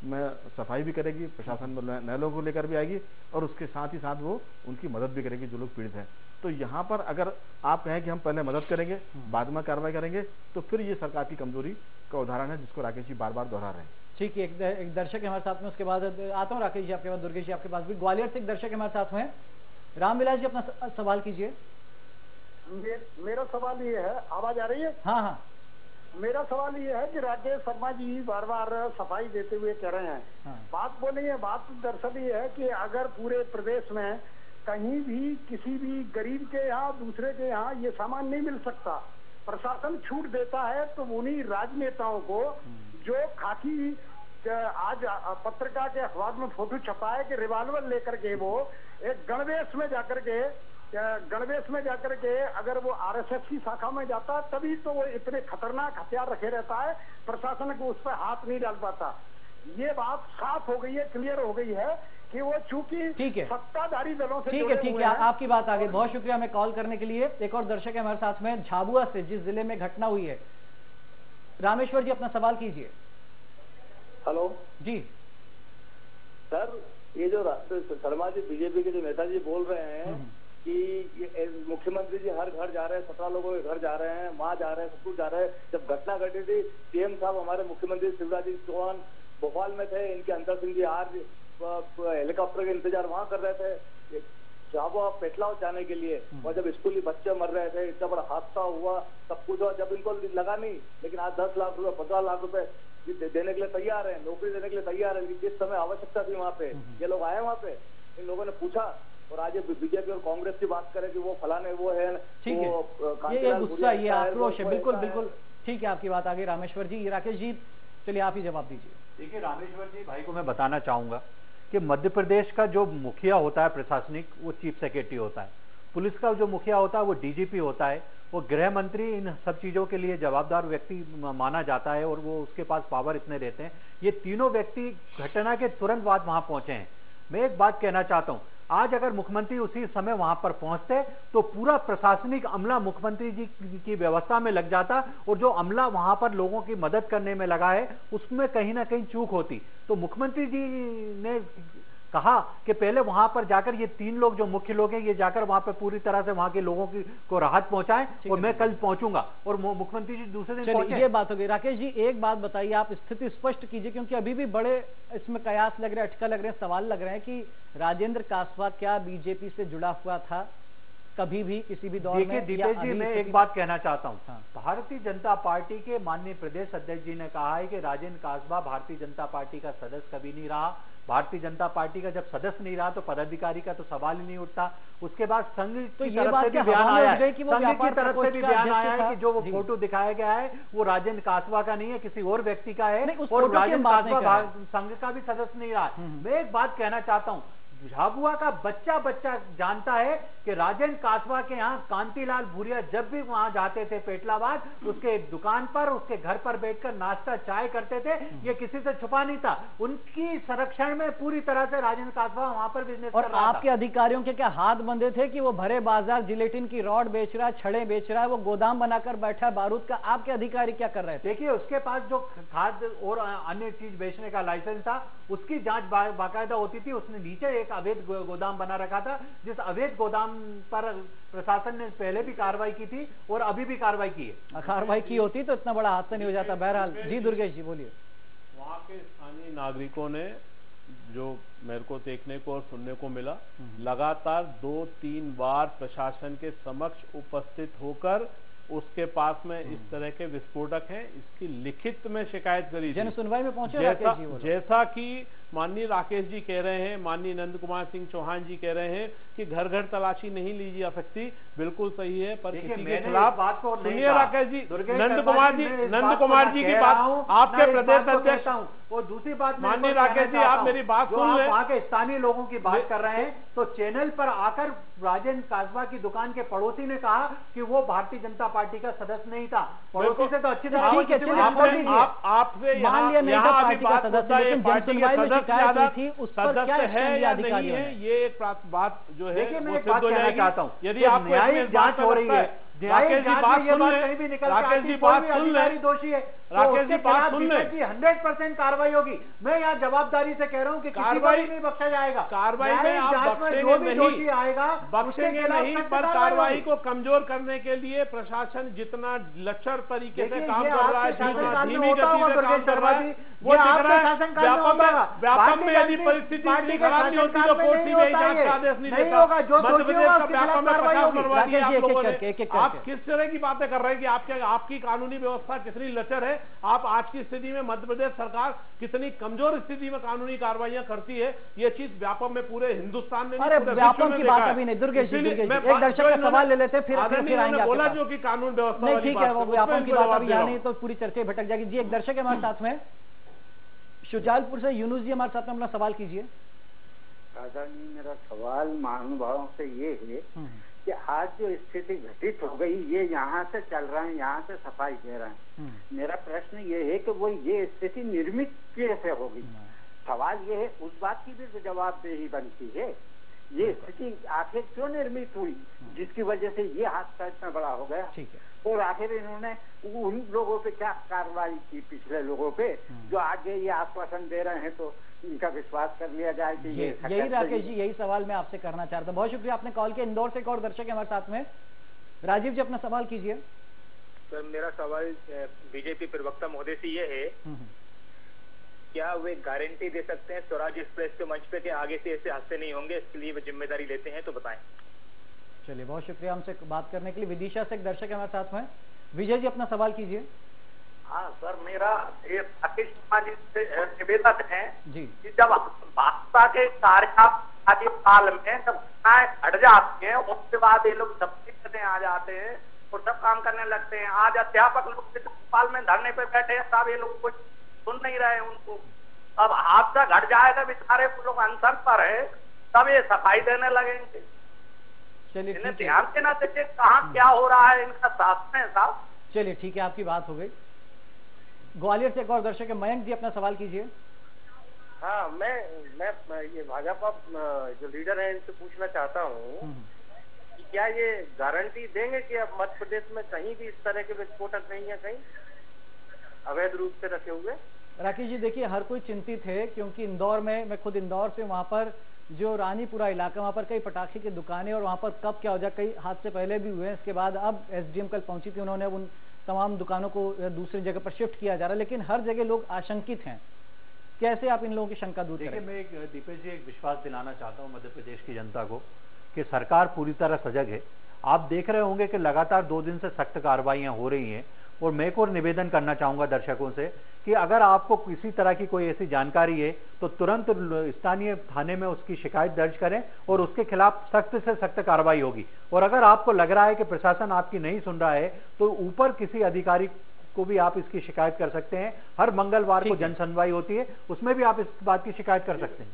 में सफाई भी करेगी, प्रशासन में नए लोगों को लेकर भी आएगी और उसके साथ ही साथ वो उनकी मदद भी करेगी जो लोग पीड़ित हैं। तो यहाँ पर अगर आप कहें कि हम पहले मदद करेंगे बाद में कार्रवाई करेंगे, तो फिर ये सरकार की कमजोरी का उदाहरण है जिसको राकेश जी बार बार दोहरा रहे हैं। ठीक है, एक दर्शक हमारे साथ में, उसके बाद आता हूँ राकेश जी आपके पास, दुर्गेश जी आपके पास भी। ग्वालियर से एक दर्शक हमारे साथ में, रामविलास जी, अपना सवाल कीजिए। मेरा सवाल ये है, आवाज आ रही है? हाँ हाँ। मेरा सवाल ये है कि राकेश शर्मा जी बार बार सफाई देते हुए कह रहे हैं, बात वो नहीं है, बात दरअसल ये है कि अगर पूरे प्रदेश में कहीं भी किसी भी गरीब के यहाँ, दूसरे के यहाँ ये सामान नहीं मिल सकता, प्रशासन छूट देता है, तो उन्हीं राजनेताओं को जो खाकी आज पत्रिका के अखबार में फोटो छपा है कि रिवाल्वर लेकर के वो एक गणवेश में जाकर के अगर वो आरएसएस की शाखा में जाता तभी तो वो इतने खतरनाक हथियार रखे रहता है, प्रशासन को उस पर हाथ नहीं डाल पाता। ये बात साफ हो गई है, क्लियर हो गई है कि वो चूंकि सत्ताधारी दलों से ठीक है, आपकी बात आ गई। बहुत शुक्रिया हमें कॉल करने के लिए। एक और दर्शक है हमारे साथ में, झाबुआ से, जिस जिले में घटना हुई है। रामेश्वर जी, अपना सवाल कीजिए। हेलो जी सर, ये जो शर्मा जी बीजेपी के जो नेताजी बोल रहे हैं कि मुख्यमंत्री जी हर घर जा रहे हैं, 17 लोगों के घर जा रहे हैं, वहां जा रहे हैं, सब कुछ जा रहे हैं। जब घटना घटी थी, सीएम साहब हमारे मुख्यमंत्री शिवराज सिंह चौहान भोपाल में थे, इनके अंतर सिंह जी आज हेलीकॉप्टर के इंतजार वहां कर रहे थे झाबुआ पेटलाव जाने के लिए। और जब स्कूली बच्चे मर रहे थे, इतना बड़ा हादसा हुआ, सब कुछ हुआ, जब इनको लगा नहीं, लेकिन आज 10 लाख रुपए 15 लाख रुपए देने के लिए तैयार है, नौकरी देने के लिए तैयार है। जिस समय आवश्यकता थी वहाँ पे ये लोग आए, वहाँ पे इन लोगों ने पूछा, और आज बीजेपी और कांग्रेस की बात करें कि वो फलाने वो है, ठीक है, ये गुस्सा, ये आक्रोश है। बिल्कुल बिल्कुल ठीक है, आपकी बात आ गई रामेश्वर जी। राकेश जी, चलिए आप ही जवाब दीजिए। देखिए रामेश्वर जी भाई को मैं बताना चाहूंगा कि मध्य प्रदेश का जो मुखिया होता है प्रशासनिक, वो चीफ सेक्रेटरी होता है। पुलिस का जो मुखिया होता है वो डीजीपी होता है। वो गृह मंत्री इन सब चीजों के लिए जवाबदार व्यक्ति माना जाता है और वो उसके पास पावर इतने रहते हैं। ये तीनों व्यक्ति घटना के तुरंत बाद वहां पहुंचे हैं। मैं एक बात कहना चाहता हूं, आज अगर मुख्यमंत्री उसी समय वहां पर पहुंचते तो पूरा प्रशासनिक अमला मुख्यमंत्री जी की व्यवस्था में लग जाता और जो अमला वहां पर लोगों की मदद करने में लगा है उसमें कहीं ना कहीं चूक होती। तो मुख्यमंत्री जी ने कहा कि पहले वहां पर जाकर ये 3 लोग जो मुख्य लोग हैं ये जाकर वहां पर पूरी तरह से वहां के लोगों को राहत पहुंचाएं और मैं कल पहुंचूंगा, और मुख्यमंत्री जी दूसरे दिन पहुंचे। ये बात हो गई। राकेश जी एक बात बताइए, आप स्थिति स्पष्ट कीजिए, क्योंकि अभी भी बड़े इसमें कयास लग रहे हैं, अटका लग रहे हैं, सवाल लग रहे हैं कि राजेंद्र कासवा क्या बीजेपी से जुड़ा हुआ था कभी भी किसी भी दौर में? देखिए दीपेश जी, मैं एक बात कहना चाहता हूं। भारतीय जनता पार्टी के माननीय प्रदेश अध्यक्ष जी ने कहा है कि राजेंद्र कासवा भारतीय जनता पार्टी का सदस्य कभी नहीं रहा। भारतीय जनता पार्टी का जब सदस्य नहीं रहा तो पदाधिकारी का तो सवाल ही नहीं उठता। उसके बाद संघ की तरफ से भी बयान आया है, संघ की तरफ से भी बयान आया है कि जो वो फोटो दिखाया गया है वो राजेंद्र कासवा का नहीं है, किसी और व्यक्ति का है, और राजेंद्र कासवा संघ का भी सदस्य नहीं रहा। मैं एक बात कहना चाहता हूं, झाबुआ का बच्चा जानता है कि राजेंद्र कासवा के यहाँ कांतिलाल भूरिया जब भी वहां जाते थे पेटलाबाद, उसके दुकान पर उसके घर पर बैठकर नाश्ता चाय करते थे। ये किसी से छुपा नहीं था। उनकी संरक्षण में पूरी तरह से राजेंद्र कासवा वहां पर बिजनेस कर रहा था। आपके अधिकारियों के क्या हाथ बंधे थे कि वो भरे बाजार जिलेटिन की रॉड बेच रहा है, छड़े बेच रहा है, वो गोदाम बनाकर बैठा है बारूद का? आपके अधिकारी क्या कर रहे थे? देखिए उसके पास जो खाद और अन्य चीज बेचने का लाइसेंस था उसकी जांच बाकायदा होती थी। उसने नीचे एक अवैध गोदाम बना रखा था, जिस अवैध गोदाम पर प्रशासन ने पहले भी कार्रवाई की थी और अभी भी कार्रवाई की है। कार्रवाई की होती तो इतना बड़ा हादसा नहीं हो जाता। बहरहाल जी दुर्गेश जी बोलिए। वहां के स्थानीय नागरिकों ने जो मेरे को देखने को और सुनने को मिला, लगातार 2-3 बार प्रशासन के समक्ष उपस्थित होकर उसके पास में इस तरह के विस्फोटक हैं, इसकी लिखित में शिकायत करी। जन सुनवाई में पहुंचे जैसा कि माननीय राकेश जी कह रहे हैं, माननीय नंद कुमार सिंह चौहान जी कह रहे हैं कि घर घर तलाशी नहीं ली जा सकती, बिल्कुल सही है, पर किसी के खिलाफ बात को सुनिए राकेश जी, नंद कुमार जी की बात आपके प्रदेश अध्यक्ष हूँ। और दूसरी बात माननीय राकेश जी, आप मेरी बात सुन लें। वहां के स्थानीय लोगों की बात कर रहे हैं तो चैनल पर आकर राजेंद्र कासवा की दुकान के पड़ोसी ने कहा कि वो भारतीय जनता पार्टी का सदस्य नहीं था। पड़ोसी से तो अच्छी तरह आपसे यहाँ अभी बात होता है, पार्टी के सदस्य है या नहीं है, ये एक बात जो है। देखिए मैं एक बात कहना चाहता हूँ, यदि आपको न्यायिक जांच हो रही है, राकेश जी बात सुन ले, राकेश जी बात सुन ले, दोषी है, राकेश जी बात सुन ले, 100% कार्रवाई होगी। मैं यहाँ जवाबदारी से कह रहा हूँ कि कार्रवाई नहीं बख्शा जाएगा। कार्रवाई में आप बख्शेंगे नहीं, आएगा बख्शेंगे नहीं, पर कार्रवाई को कमजोर करने के लिए प्रशासन जितना लचर तरीके से काम कर रहा है, जितना धीमी गति से काम कर रहा है, वो दिख रहा है। व्यापक में यदि परिस्थिति इतनी खराब नहीं होती तो कोर्ट सीबीआई जांच का आदेश नहीं देता। मध्य प्रदेश का व्यापक में 50 मरवा दिया आप लोगों ने। आप किस तरह की बातें कर रहे हैं कि आपकी कानूनी व्यवस्था कितनी लचर है। आप आज की स्थिति में मध्य प्रदेश सरकार कितनी कमजोर स्थिति में कानूनी कार्रवाइयां करती है, ये चीज व्यापक में पूरे हिंदुस्तान में, अरे व्यापक की बात अभी नहीं। दुर्गेश जी एक दर्शक का सवाल ले लेते फिर आएंगे। बोला जो कि कानून व्यवस्था नहीं, ठीक है, वो व्यापक की बात अभी यहाँ नहीं तो पूरी चर्चा भटक जाएगी। जी एक दर्शक है हमारे साथ में शुजालपुर से, यूनुस जी हमारे साथ में, अपना सवाल कीजिए। दादा जी मेरा सवाल महानुभावों से ये है कि आज जो स्थिति घटित हो गई, ये यहाँ से चल रहा है, यहाँ से सफाई दे रहे हैं। मेरा प्रश्न ये है कि वो ये स्थिति निर्मित कैसे होगी? सवाल ये है, उस बात की भी जवाबदेही बनती है। ये स्थिति आखिर क्यों निर्मित हुई जिसकी वजह से ये हादसा इतना बड़ा हो गया? ठीक है। और आखिर इन्होंने उन लोगों पे क्या कार्रवाई की, पिछले लोगों पे जो आगे ये आश्वासन दे रहे हैं, तो इनका विश्वास कर लिया जाए कि ये यही राकेश जी, यही सवाल मैं आपसे करना चाहता हूँ। बहुत शुक्रिया आपने कॉल किया। इंदौर से एक और दर्शक है हमारे साथ में, राजीव जी अपना सवाल कीजिए। सर मेरा सवाल बीजेपी प्रवक्ता महोदय से ये है, क्या वे गारंटी दे सकते हैं स्वराज एक्सप्रेस के मंच पे कि आगे से ऐसे हादसे नहीं होंगे? इसके लिए वे जिम्मेदारी लेते हैं तो बताएं। चलिए बहुत शुक्रिया हमसे बात करने के लिए। विदिशा से एक दर्शक है हमारे साथ में, विजय जी अपना सवाल कीजिए। हाँ सर, मेरा ये राकेश शर्मा जी से निवेदन है जी कि जब भाजपा के कार्यकाल में जब घटनाएं घट जाती हैं उसके बाद ये लोग सबसे करने आ जाते हैं और सब काम करने लगते हैं। आज अध्यापक लोग भोपाल में धरने पे बैठे हैं, तब ये लोग कुछ सुन नहीं रहे उनको। अब हादसा घट जाएगा, बेचारे लोग अनशन पर है, तब ये सफाई देने लगेंगे। चलिए इन्हें ध्यान देना चाहिए कहाँ क्या हो रहा है, इनका साथ में साहब। चलिए ठीक है, आपकी बात हो गई। ग्वालियर से एक और दर्शक है, मयंक जी अपना सवाल कीजिए। हाँ, मैं ये भाजपा जो लीडर है इनसे पूछना चाहता हूँ कि क्या ये गारंटी देंगे कि अब मध्य प्रदेश में कहीं भी इस तरह के विस्फोटक नहीं है, कहीं अवैध रूप से रखे हुए? राकेश जी देखिए, हर कोई चिंतित है, क्योंकि इंदौर में, मैं खुद इंदौर से, वहाँ पर जो रानीपुरा इलाका, वहाँ पर कई पटाखे की दुकानें, और वहाँ पर कब क्या हो जाए, कई हादसे पहले भी हुए हैं। इसके बाद अब एसडीएम कल पहुंची थी, उन्होंने उन तमाम दुकानों को दूसरी जगह पर शिफ्ट किया जा रहा है, लेकिन हर जगह लोग आशंकित हैं। कैसे आप इन लोगों की शंका दूर करेंगे? देखिए, मैं एक दीपेश जी एक विश्वास दिलाना चाहता हूँ मध्य प्रदेश की जनता को कि सरकार पूरी तरह सजग है। आप देख रहे होंगे कि लगातार 2 दिन से सख्त कार्रवाइयां हो रही हैं, और मैं एक और निवेदन करना चाहूंगा दर्शकों से कि अगर आपको किसी तरह की कोई ऐसी जानकारी है तो तुरंत स्थानीय थाने में उसकी शिकायत दर्ज करें और उसके खिलाफ सख्त से सख्त कार्रवाई होगी। और अगर आपको लग रहा है कि प्रशासन आपकी नहीं सुन रहा है तो ऊपर किसी अधिकारी को भी आप इसकी शिकायत कर सकते हैं। हर मंगलवार को जन सुनवाई होती है, उसमें भी आप इस बात की शिकायत कर सकते हैं।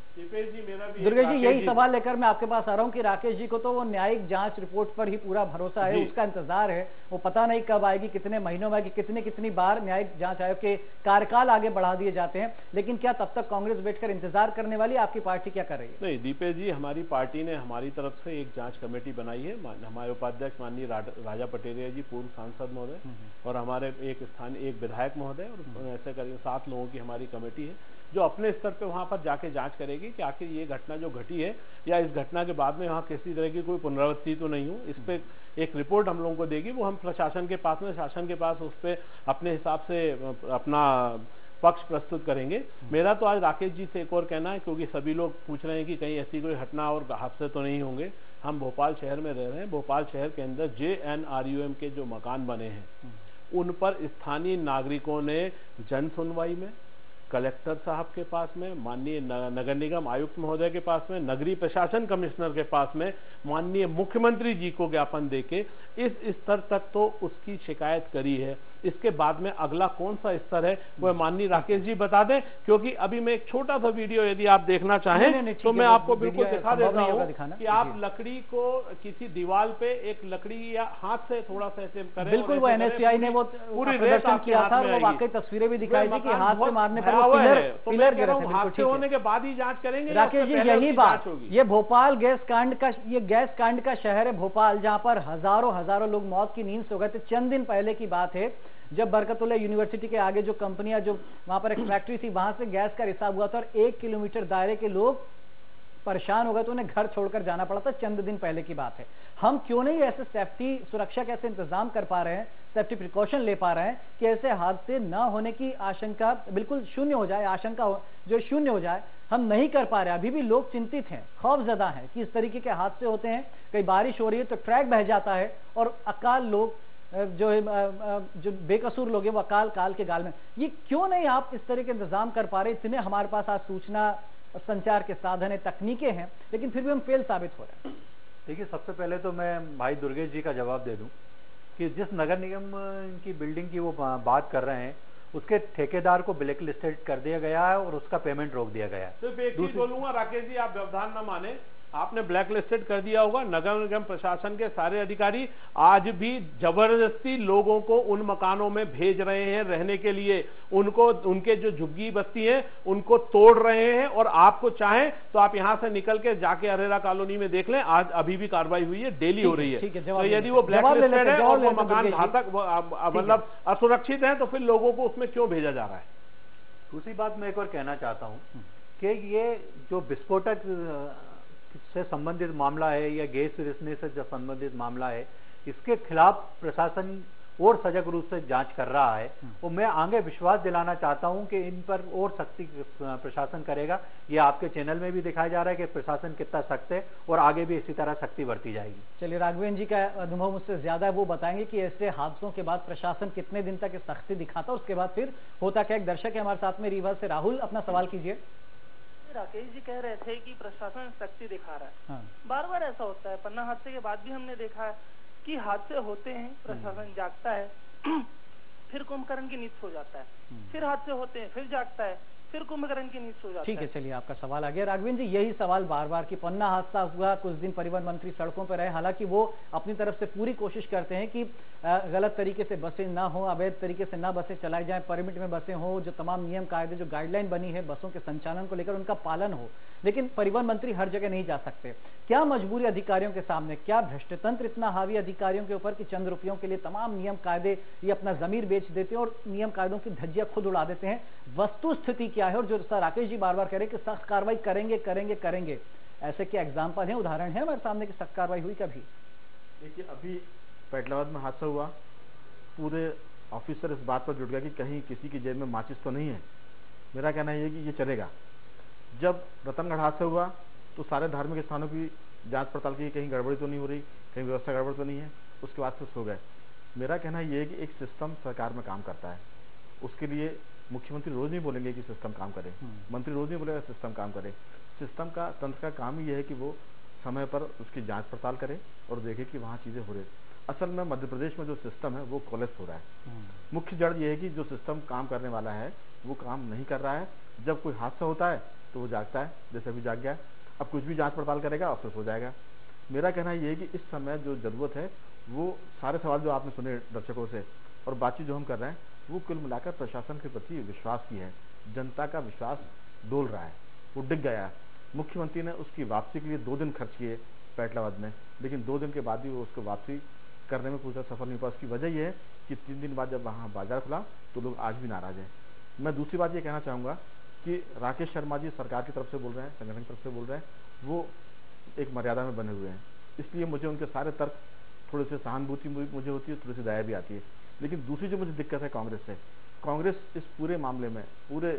दुर्गेश जी, यही सवाल लेकर मैं आपके पास आ रहा हूं कि राकेश जी को तो वो न्यायिक जांच रिपोर्ट पर ही पूरा भरोसा है, उसका इंतजार है। वो पता नहीं कब आएगी, कितने महीनों में आएगी, कितनी बार न्यायिक जांच आयोग के कार्यकाल आगे बढ़ा दिए जाते हैं, लेकिन क्या तब तक कांग्रेस बैठकर इंतजार करने वाली? आपकी पार्टी क्या कर रही है? नहीं दीपेश जी, हमारी पार्टी ने हमारी तरफ से एक जांच कमेटी बनाई है। हमारे उपाध्यक्ष माननीय राजा पटेरिया जी, पूर्व सांसद महोदय, और हमारे एक स्थानीय एक विधायक महोदय, और ऐसे करीब 7 लोगों की हमारी कमेटी है जो अपने स्तर पे वहां पर जाके जांच करेगी कि आखिर ये घटना जो घटी है या इस घटना के बाद में वहां किसी तरह की कोई पुनरावृत्ति तो नहीं हो। इस पे एक रिपोर्ट हम लोगों को देगी, वो हम प्रशासन के पास में, शासन के पास उस पे अपने हिसाब से अपना पक्ष प्रस्तुत करेंगे। मेरा तो आज राकेश जी से एक और कहना है, क्योंकि सभी लोग पूछ रहे हैं कि कहीं ऐसी कोई घटना और हादसे तो नहीं होंगे। हम भोपाल शहर में रह रहे हैं, भोपाल शहर के अंदर JNRUM के जो मकान बने हैं उन पर स्थानीय नागरिकों ने जन सुनवाई में, कलेक्टर साहब के पास में, माननीय नगर निगम आयुक्त महोदय के पास में, नगरीय प्रशासन कमिश्नर के पास में, माननीय मुख्यमंत्री जी को ज्ञापन देके इस स्तर तक तो उसकी शिकायत करी है। इसके बाद में अगला कौन सा स्तर है वह माननीय राकेश जी बता दें, क्योंकि अभी मैं एक छोटा सा वीडियो यदि आप देखना चाहें तो मैं आपको बिल्कुल दिखा देता हूं कि आप लकड़ी को किसी दीवार पे एक लकड़ी या हाथ से थोड़ा सा ऐसे करें। बिल्कुल, वो NSCI ने वो पूरी प्रदर्शन किया था, वो वाकई तस्वीरें भी दिखाई थी कि हाथ से मारने पर वो पिलर गिरे थे। हादसे होने के बाद ही जांच करेंगे राकेश जी, यही बात, ये भोपाल गैस कांड का शहर है भोपाल, जहां पर हजारों लोग मौत की नींद सो गए थे। चंद दिन पहले की बात है जब बरकतुल्लाह यूनिवर्सिटी के आगे जो कंपनियां, जो वहां पर एक फैक्ट्री थी, वहां से गैस का रिसाव हुआ था और 1 किलोमीटर दायरे के लोग परेशान हो गए, तो उन्हें घर छोड़कर जाना पड़ा था। चंद दिन पहले की बात है। हम क्यों नहीं ऐसे सेफ्टी, सुरक्षा कैसे इंतजाम कर पा रहे हैं, सेफ्टी प्रिकॉशन ले पा रहे हैं कि ऐसे हादसे न होने की आशंका बिल्कुल शून्य हो जाए, जो शून्य हो जाए, हम नहीं कर पा रहे। अभी भी लोग चिंतित हैं, खौफजदा हैं कि इस तरीके के हादसे होते हैं। कई बारिश हो रही है तो ट्रैक बह जाता है और अकाल लोग जो बेकसूर लोग हैं वो अकाल काल के गाल में। ये क्यों नहीं आप इस तरह के इंतजाम कर पा रहे? इतने हमारे पास आज सूचना संचार के साधन है, तकनीकें हैं, लेकिन फिर भी हम फेल साबित हो रहे हैं। देखिए, सबसे पहले तो मैं भाई दुर्गेश जी का जवाब दे दूं कि जिस नगर निगम की बिल्डिंग की वो बात कर रहे हैं उसके ठेकेदार को ब्लैक लिस्टेड कर दिया गया है और उसका पेमेंट रोक दिया गया है। सिर्फ एक चीज बोलूंगा राकेश जी, आप व्यवधान न माने, आपने ब्लैक लिस्टेड कर दिया होगा। नगर निगम प्रशासन के सारे अधिकारी आज भी जबरदस्ती लोगों को उन मकानों में भेज रहे हैं रहने के लिए, उनको उनके जो झुग्गी बस्ती है उनको तोड़ रहे हैं। और आपको चाहें तो आप यहां से निकल के जाके अरेरा कॉलोनी में देख लें, आज अभी भी कार्रवाई हुई है, डेली हो रही है। तो यदि वो ब्लैक लिस्टेड है और वो मकान घातक मतलब असुरक्षित है तो फिर लोगों को उसमें क्यों भेजा जा रहा है? दूसरी बात मैं एक और कहना चाहता हूं कि ये जो विस्फोटक से संबंधित मामला है या गैस रिसने से जो संबंधित मामला है, इसके खिलाफ प्रशासन और सजग रूप से जांच कर रहा है। और मैं आगे विश्वास दिलाना चाहता हूं कि इन पर और सख्ती प्रशासन करेगा। ये आपके चैनल में भी दिखाया जा रहा है कि प्रशासन कितना सख्त है और आगे भी इसी तरह सख्ती बढ़ती जाएगी। चलिए, राघवेंद्र जी का अनुभव मुझसे ज्यादा है, वो बताएंगे कि ऐसे हादसों के बाद प्रशासन कितने दिन तक सख्ती दिखाता है, उसके बाद फिर होता क्या। एक दर्शक है हमारे साथ में रीवा से, राहुल, अपना सवाल कीजिए। राकेश जी कह रहे थे कि प्रशासन सख्ती दिखा रहा है। बार बार ऐसा होता है, पन्ना हादसे के बाद भी हमने देखा है कि हादसे होते हैं, प्रशासन जागता है, फिर कुंभकर्ण की नींद सो जाता है, फिर हादसे होते हैं, फिर जागता है, फिर कुंभकर्ण की नींद सो जाता है। ठीक है, चलिए आपका सवाल आ गया। राघवेंद्र जी, यही सवाल बार बार कि पन्ना हादसा हुआ, कुछ दिन परिवहन मंत्री सड़कों पर रहे, हालांकि वो अपनी तरफ से पूरी कोशिश करते हैं कि गलत तरीके से बसें ना हो, अवैध तरीके से ना बसें चलाई जाएं, परमिट में बसें हो, जो तमाम नियम कायदे जो गाइडलाइन बनी है बसों के संचालन को लेकर उनका पालन हो, लेकिन परिवहन मंत्री हर जगह नहीं जा सकते। क्या मजबूरी अधिकारियों के सामने, क्या भ्रष्टतंत्र इतना हावी अधिकारियों के ऊपर कि चंद रुपयों के लिए तमाम नियम कायदे ये अपना जमीर बेच देते हैं और नियम कायदों की धज्जियां खुद उड़ा देते हैं? वस्तु स्थिति क्या है? और जो सर राकेश जी बार बार कह रहे हैं कि सख्त कार्रवाई करेंगे करेंगे करेंगे, ऐसे क्या एग्जाम्पल है, उदाहरण है हमारे सामने की सख्त कार्रवाई हुई कभी? देखिए, अभी पेटलाबाद में हादसा हुआ, पूरे ऑफिसर इस बात पर जुट गया कि कहीं किसी की जेब में माचिस तो नहीं है। मेरा कहना है कि ये चलेगा। जब रतनगढ़ हादसा हुआ तो सारे धार्मिक स्थानों की जांच पड़ताल की, कहीं गड़बड़ी तो नहीं हो रही, कहीं व्यवस्था गड़बड़ तो नहीं है, उसके बाद से सो गए। मेरा कहना ये है कि एक सिस्टम सरकार में काम करता है, उसके लिए मुख्यमंत्री रोज नहीं बोलेंगे कि सिस्टम काम करे, मंत्री रोज नहीं बोलेगा सिस्टम काम करे। सिस्टम का, तंत्र का काम ही यह है कि वो समय पर उसकी जांच पड़ताल करे और देखे कि वहाँ चीजें हो रही। असल में मध्य प्रदेश में जो सिस्टम है वो कोलैप्स हो रहा है। मुख्य जड़ ये है कि जो सिस्टम काम करने वाला है वो काम नहीं कर रहा है। जब कोई हादसा होता है तो वो जागता है, जैसे अभी जाग गया, अब कुछ भी जांच पड़ताल करेगा और फिर सो जाएगा। मेरा कहना ये है कि इस समय जो जरूरत है वो सारे सवाल जो आपने सुने दर्शकों से और बातचीत जो हम कर रहे हैं वो कुल मिलाकर प्रशासन के प्रति विश्वास की है। जनता का विश्वास डोल रहा है, वो डिग गया। मुख्यमंत्री ने उसकी वापसी के लिए 2 दिन खर्च किए पेटलाबाद में, लेकिन 2 दिन के बाद भी वो उसको वापसी करने में पूरा सफल नहीं हुआ। उसकी वजह यह है कि 3 दिन बाद जब वहाँ बाजार खुला तो लोग आज भी नाराज हैं। मैं दूसरी बात ये कहना चाहूँगा कि राकेश शर्मा जी सरकार की तरफ से बोल रहे हैं, संगठन की तरफ से बोल रहे हैं, वो एक मर्यादा में बने हुए हैं, इसलिए मुझे उनके सारे तर्क थोड़ी सी सहानुभूति मुझे होती है, थोड़ी सी दया भी आती है। लेकिन दूसरी जो मुझे दिक्कत है कांग्रेस से, कांग्रेस इस पूरे मामले में पूरे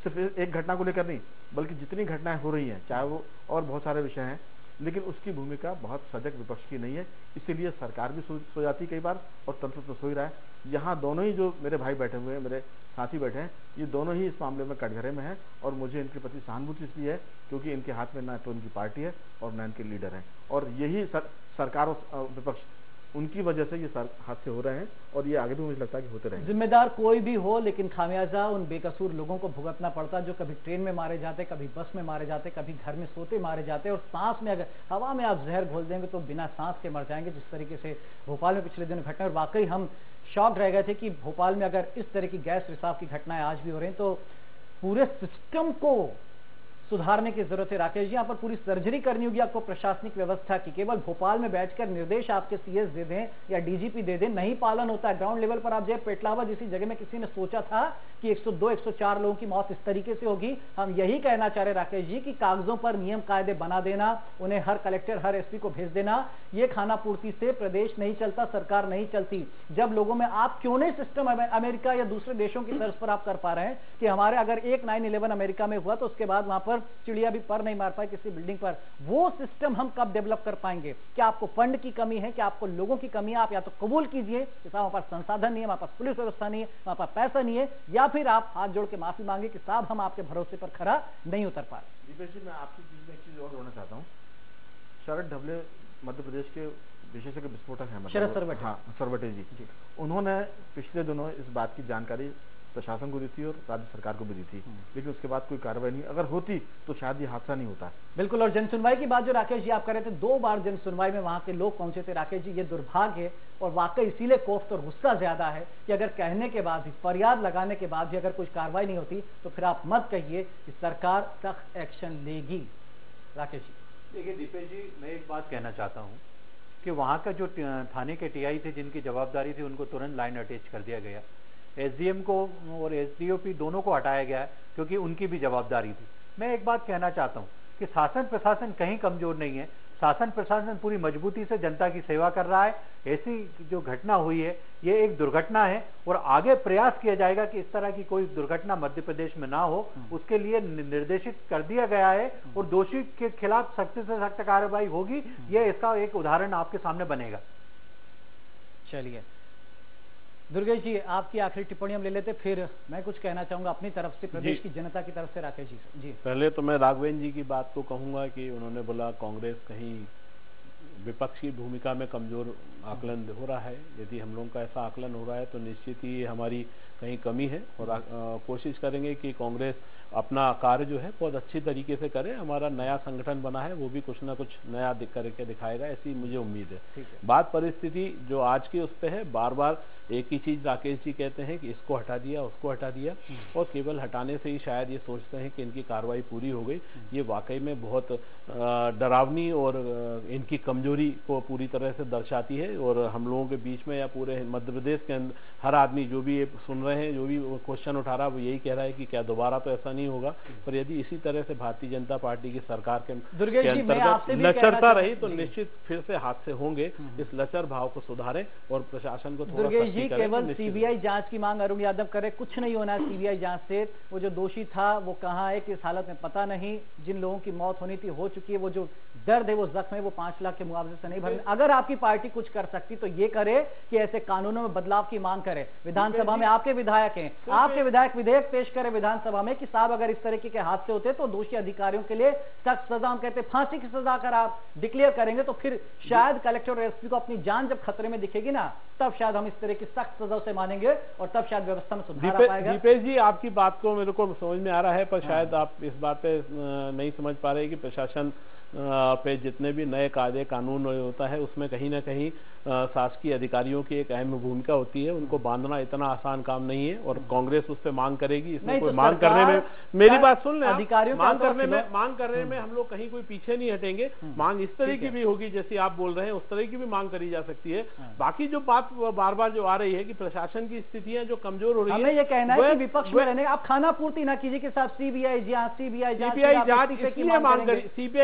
सिर्फ एक घटना को लेकर नहीं बल्कि जितनी घटनाएं हो रही हैं, चाहे वो और बहुत सारे विषय हैं, लेकिन उसकी भूमिका बहुत सजग विपक्ष की नहीं है। इसीलिए सरकार भी सो जाती कई बार और तंत्र तो सो ही रहा है। यहाँ दोनों ही जो मेरे भाई बैठे हुए हैं, मेरे साथी बैठे हैं, ये दोनों ही इस मामले में कटघरे में हैं और मुझे इनके प्रति सहानुभूति इसलिए है क्योंकि इनके हाथ में ना तो इनकी पार्टी है और ना इनके लीडर हैं, और यही सरकार और विपक्ष, उनकी वजह से ये हादसे हो रहे हैं और ये आगे भी मुझे लगता है कि होते रहेंगे। जिम्मेदार कोई भी हो, लेकिन खामियाजा उन बेकसूर लोगों को भुगतना पड़ता जो कभी ट्रेन में मारे जाते, कभी बस में मारे जाते, कभी घर में सोते मारे जाते, और सांस में अगर हवा में आप जहर घोल देंगे तो बिना सांस के मर जाएंगे, जिस तरीके से भोपाल में पिछले दिन घटना। और वाकई हम शॉक रह गए थे कि भोपाल में अगर इस तरह की गैस रिसाव की घटनाएं आज भी हो रही हैं तो पूरे सिस्टम को सुधारने की जरूरत है। राकेश जी, यहाँ पर पूरी सर्जरी करनी होगी आपको प्रशासनिक व्यवस्था की। केवल भोपाल में बैठकर निर्देश आपके सीएस दे दें या डीजीपी दे दें, नहीं पालन होता है। ग्राउंड लेवल पर आप जाए, पेटलाबाद जैसी जगह में किसी ने सोचा था कि 102 104 लोगों की मौत इस तरीके से होगी? हम यही कहना चाह रहे राकेश जी कि कागजों पर नियम कायदे बना देना, उन्हें हर कलेक्टर हर एसपी को भेज देना, ये खाना पूर्ति से प्रदेश नहीं चलता, सरकार नहीं चलती। जब लोगों में आप क्यों नहीं सिस्टम अमेरिका या दूसरे देशों की तर्ज पर आप कर पा रहे हैं कि हमारे अगर एक 9/11 अमेरिका में हुआ तो उसके बाद वहां पर चिड़िया भी पर नहीं मार पाई किसी बिल्डिंग पर, वो सिस्टम हम कब डेवलप कर पाएंगे? क्या आपको फंड की कमी है? क्या आपको लोगों की कमी है? आप या तो कबूल कीजिए कि साहब हमारे पास संसाधन नहीं है, हमारे पास पुलिस व्यवस्था नहीं है, हमारे पास पैसा नहीं है, या फिर आप हाथ जोड़ के माफी मांगे कि साहब हम आपके भरोसे पर खरा नहीं उतर पा रहे। दीपेश जी, मैं आपकी चीज में एक चीज और जोड़ना चाहता हूँ। शरद ढबले मध्य प्रदेश के विशेषज्ञ विस्फोटक हैं, शरद सरवटे, हाँ सरवटे जी, उन्होंने पिछले दिनों इस बात की जानकारी प्रशासन को दी थी और राज्य सरकार को भी दी थी, लेकिन उसके बाद कोई कार्रवाई नहीं। अगर होती तो शायद ये हादसा नहीं होता। बिल्कुल। और जन सुनवाई की बात जो राकेश जी आप कर रहे थे, 2 बार जन सुनवाई में वहां के लोग पहुंचे थे राकेश जी, ये दुर्भाग्य है और वाकई इसीलिए कोफ्त और गुस्सा ज्यादा है कि अगर कहने के बाद भी, फरियाद लगाने के बाद भी अगर कुछ कार्रवाई नहीं होती तो फिर आप मत कहिए कि सरकार सख्त एक्शन लेगी। राकेश जी, देखिए दीपेश जी, मैं एक बात कहना चाहता हूँ कि वहाँ का जो थाने के टीआई थे जिनकी जवाबदारी थी उनको तुरंत लाइन अटैच कर दिया गया। एसडीएम को और एसडीओपी दोनों को हटाया गया क्योंकि उनकी भी जवाबदारी थी। मैं एक बात कहना चाहता हूं कि शासन प्रशासन कहीं कमजोर नहीं है, शासन प्रशासन पूरी मजबूती से जनता की सेवा कर रहा है। ऐसी जो घटना हुई है ये एक दुर्घटना है और आगे प्रयास किया जाएगा कि इस तरह की कोई दुर्घटना मध्य प्रदेश में ना हो, उसके लिए निर्देशित कर दिया गया है और दोषी के खिलाफ सख्त से सख्त कार्रवाई होगी। ये इसका एक उदाहरण आपके सामने बनेगा। चलिए दुर्गेश जी, आपकी आखिरी टिप्पणी हम ले लेते, फिर मैं कुछ कहना चाहूंगा अपनी तरफ से प्रदेश की जनता की तरफ से। राकेश जी, पहले तो मैं राघवेंद्र जी की बात को कहूंगा कि उन्होंने बोला कांग्रेस कहीं विपक्ष की भूमिका में कमजोर आकलन हो रहा है। यदि हम लोगों का ऐसा आकलन हो रहा है तो निश्चित ही हमारी कहीं कमी है और कोशिश करेंगे कि कांग्रेस अपना कार्य जो है बहुत अच्छी तरीके से करें। हमारा नया संगठन बना है, वो भी कुछ ना कुछ नया करके दिखाएगा, ऐसी मुझे उम्मीद है। बात परिस्थिति जो आज की उस पे है, बार बार एक ही चीज राकेश जी कहते हैं कि इसको हटा दिया, उसको हटा दिया, और केवल हटाने से ही शायद ये सोचते हैं कि इनकी कार्रवाई पूरी हो गई। ये वाकई में बहुत डरावनी और इनकी कमजोरी को पूरी तरह से दर्शाती है। और हम लोगों के बीच में या पूरे मध्य प्रदेश के अंदर हर आदमी जो भी ये सुन रहे हैं, जो भी क्वेश्चन उठा रहा है, वो यही कह रहा है कि क्या दोबारा तो ऐसा नहीं होगा। पर यदि इसी तरह से भारतीय जनता पार्टी की सरकार के अंतर्गत लचरता रही तो निश्चित फिर से हादसे होंगे। इस लचर भाव को सुधारें और प्रशासन को थोड़ा जी केवल सीबीआई जांच की मांग अरुण यादव करे, कुछ नहीं होना है सीबीआई जांच से। वो जो दोषी था वो कहाँ है, किस हालत में पता नहीं। जिन लोगों की मौत होनी थी हो चुकी है, वो जो दर्द है, वो जख्म है, वो 5 लाख के मुआवजे से नहीं भरने। अगर आपकी पार्टी कुछ कर सकती तो ये करे कि ऐसे कानूनों में बदलाव की मांग करे। विधानसभा में आपके विधायक हैं, आपके विधायक विधेयक पेश करे विधानसभा में कि साहब अगर इस तरीके के हादसे होते तो दोषी अधिकारियों के लिए सख्त सजा, हम कहते फांसी की सजा अगर आप डिक्लेयर करेंगे तो फिर शायद कलेक्टर और एसपी को अपनी जान जब खतरे में दिखेगी ना, तब शायद हम इस तरह की सख्त सजा से मानेंगे और तब शायद व्यवस्था में सुधार आ पाएगा। दीपेश जी, आपकी बात को मेरे को समझ में आ रहा है, पर शायद आप इस बात पे नहीं समझ पा रहे कि प्रशासन पे जितने भी नए कायदे कानून होता है उसमें कहीं ना कहीं शासकीय अधिकारियों की एक अहम भूमिका होती है। उनको बांधना इतना आसान काम नहीं है और कांग्रेस उस पर मांग करेगी। इसमें कोई मांग करने में, मेरी बात सुन लें, अधिकारियों मांग करने में हम लोग कहीं कोई पीछे नहीं हटेंगे। मांग इस तरह की भी होगी जैसी आप बोल रहे हैं, उस तरह की भी मांग करी जा सकती है। बाकी जो बात बार बार जो आ रही है कि प्रशासन की स्थितियां जो कमजोर हो रही है, हमें ये कहना है कि विपक्ष में रहने आप खाना पूर्ति ना कीजिए कि साहब सीबीआई जांच सीबीआई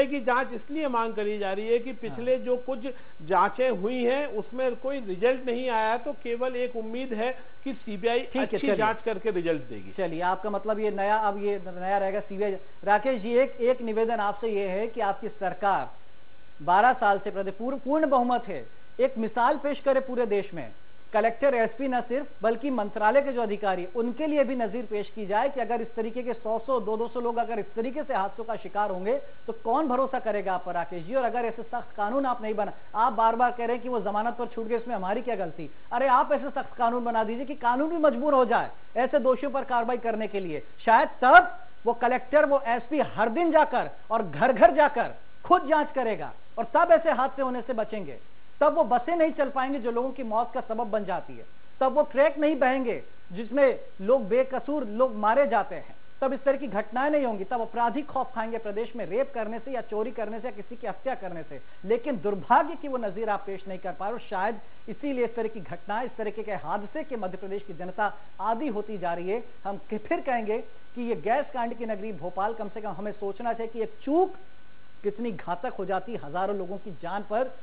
की जांच इसलिए मांग करी जा रही है कि पिछले जो कुछ जांचें हुई हैं उसमें कोई रिजल्ट नहीं आया, तो केवल एक उम्मीद है कि सीबीआई अच्छी जांच करके रिजल्ट देगी। चलिए, आपका मतलब ये नया, अब ये नया रहेगा सीबीआई। राकेश जी, एक निवेदन आपसे ये है कि आपकी सरकार 12 साल से पूर्ण बहुमत है, एक मिसाल पेश करे पूरे देश में। कलेक्टर एसपी न सिर्फ बल्कि मंत्रालय के जो अधिकारी उनके लिए भी नजीर पेश की जाए कि अगर इस तरीके के 100-200 लोग अगर इस तरीके से हादसों का शिकार होंगे तो कौन भरोसा करेगा आप पर राकेश जी। और अगर ऐसे सख्त कानून आप नहीं बना, आप बार बार कह रहे हैं कि वो जमानत पर छूट गए, इसमें हमारी क्या गलती। अरे आप ऐसे सख्त कानून बना दीजिए कि कानून भी मजबूर हो जाए ऐसे दोषियों पर कार्रवाई करने के लिए। शायद तब वो कलेक्टर, वो एसपी हर दिन जाकर और घर घर जाकर खुद जांच करेगा और तब ऐसे हादसे होने से बचेंगे। तब वो बसें नहीं चल पाएंगे जो लोगों की मौत का सबब बन जाती है। तब वो ट्रैक नहीं बहेंगे जिसमें लोग बेकसूर लोग मारे जाते हैं। तब इस तरह की घटनाएं नहीं होंगी। तब अपराधी खौफ खाएंगे प्रदेश में रेप करने से या चोरी करने से या किसी की हत्या करने से। लेकिन दुर्भाग्य की वो नजीर आप पेश नहीं कर पा रहे और शायद इसीलिए इस तरह की घटनाएं, इस तरह के हादसे के मध्य प्रदेश की जनता आदी होती जा रही है। हम फिर कहेंगे कि ये गैस कांड की नगरी भोपाल, कम से कम हमें सोचना चाहिए कि एक चूक कितनी घातक हो जाती है हजारों लोगों की जान पर।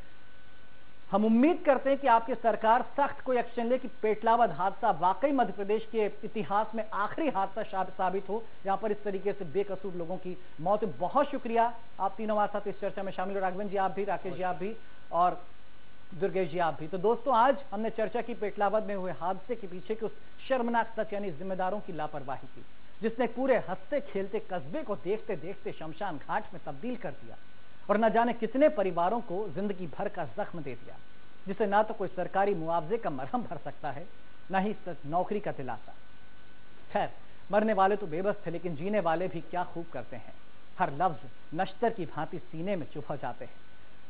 हम उम्मीद करते हैं कि आपकी सरकार सख्त कोई एक्शन ले कि पेटलावद हादसा वाकई मध्य प्रदेश के इतिहास में आखिरी हादसा साबित हो जहां पर इस तरीके से बेकसूर लोगों की मौत। बहुत शुक्रिया आप तीनों हमारे साथ इस चर्चा में शामिल हो। राघवन जी आप भी, राकेश जी आप भी और दुर्गेश जी आप भी। तो दोस्तों, आज हमने चर्चा की पेटलावद में हुए हादसे के पीछे के उस शर्मनाक सच यानी जिम्मेदारों की लापरवाही की, जिसने पूरे हंसते खेलते कस्बे को देखते देखते शमशान घाट में तब्दील कर दिया और न जाने कितने परिवारों को जिंदगी भर का जख्म दे दिया, जिसे ना तो कोई सरकारी मुआवजे का मरहम भर सकता है, ना ही नौकरी का दिलासा। खैर, मरने वाले तो बेबस थे, लेकिन जीने वाले भी क्या खूब करते हैं। हर लफ्ज नश्तर की भांति सीने में चुभ जाते हैं।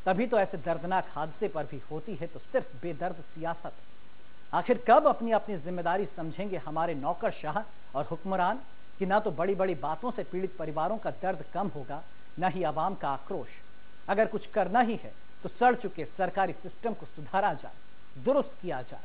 तभी तो ऐसे दर्दनाक हादसे पर भी होती है तो सिर्फ बेदर्द सियासत। आखिर कब अपनी अपनी जिम्मेदारी समझेंगे हमारे नौकरशाह और हुक्मरान कि ना तो बड़ी बड़ी बातों से पीड़ित परिवारों का दर्द कम होगा, न ही आवाम का आक्रोश। अगर कुछ करना ही है तो सड़ चुके सरकारी सिस्टम को सुधारा जाए, दुरुस्त किया जाए,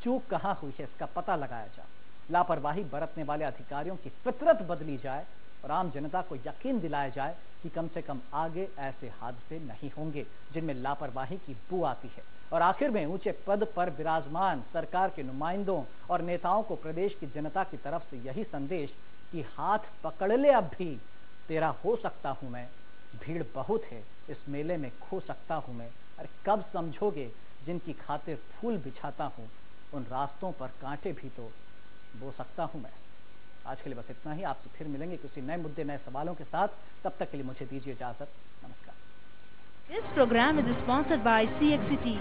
चूक कहां हुई है इसका पता लगाया जाए, लापरवाही बरतने वाले अधिकारियों की फितरत बदली जाए और आम जनता को यकीन दिलाया जाए कि कम से कम आगे ऐसे हादसे नहीं होंगे जिनमें लापरवाही की बू आती है। और आखिर में ऊंचे पद पर विराजमान सरकार के नुमाइंदों और नेताओं को प्रदेश की जनता की तरफ से यही संदेश कि हाथ पकड़ ले अब भी, तेरा हो सकता हूं मैं, भीड़ बहुत है इस मेले में खो सकता हूं मैं। अरे कब समझोगे जिनकी खातिर फूल बिछाता हूं, उन रास्तों पर कांटे भी तो बो सकता हूं मैं। आज के लिए बस इतना ही। आपसे फिर मिलेंगे किसी नए मुद्दे, नए सवालों के साथ। तब तक के लिए मुझे दीजिए इजाजत। नमस्कार। This program is sponsored by CXCT.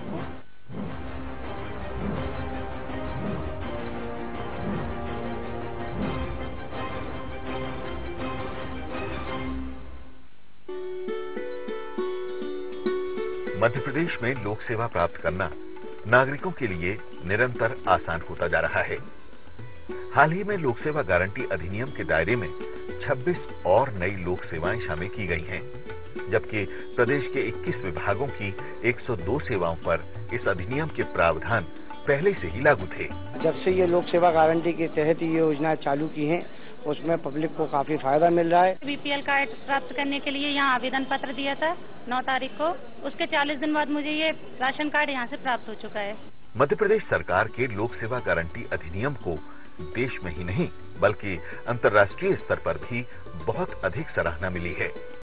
Madhya Pradesh में लोक सेवा प्राप्त करना नागरिकों के लिए निरंतर आसान होता जा रहा है। हाल ही में लोक सेवा गारंटी अधिनियम के दायरे में 26 और नई लोक सेवाएं शामिल की गई हैं, जबकि प्रदेश के 21 विभागों की 102 सेवाओं पर इस अधिनियम के प्रावधान पहले से ही लागू थे। जब से ये लोक सेवा गारंटी के तहत ये योजना चालू की है, उसमें पब्लिक को काफी फायदा मिल रहा है। बीपीएल कार्ड प्राप्त करने के लिए यहाँ आवेदन पत्र दिया था 9 तारीख को, उसके 40 दिन बाद मुझे ये राशन कार्ड यहाँ से प्राप्त हो चुका है। मध्य प्रदेश सरकार के लोक सेवा गारंटी अधिनियम को देश में ही नहीं बल्कि अंतर्राष्ट्रीय स्तर पर भी बहुत अधिक सराहना मिली है।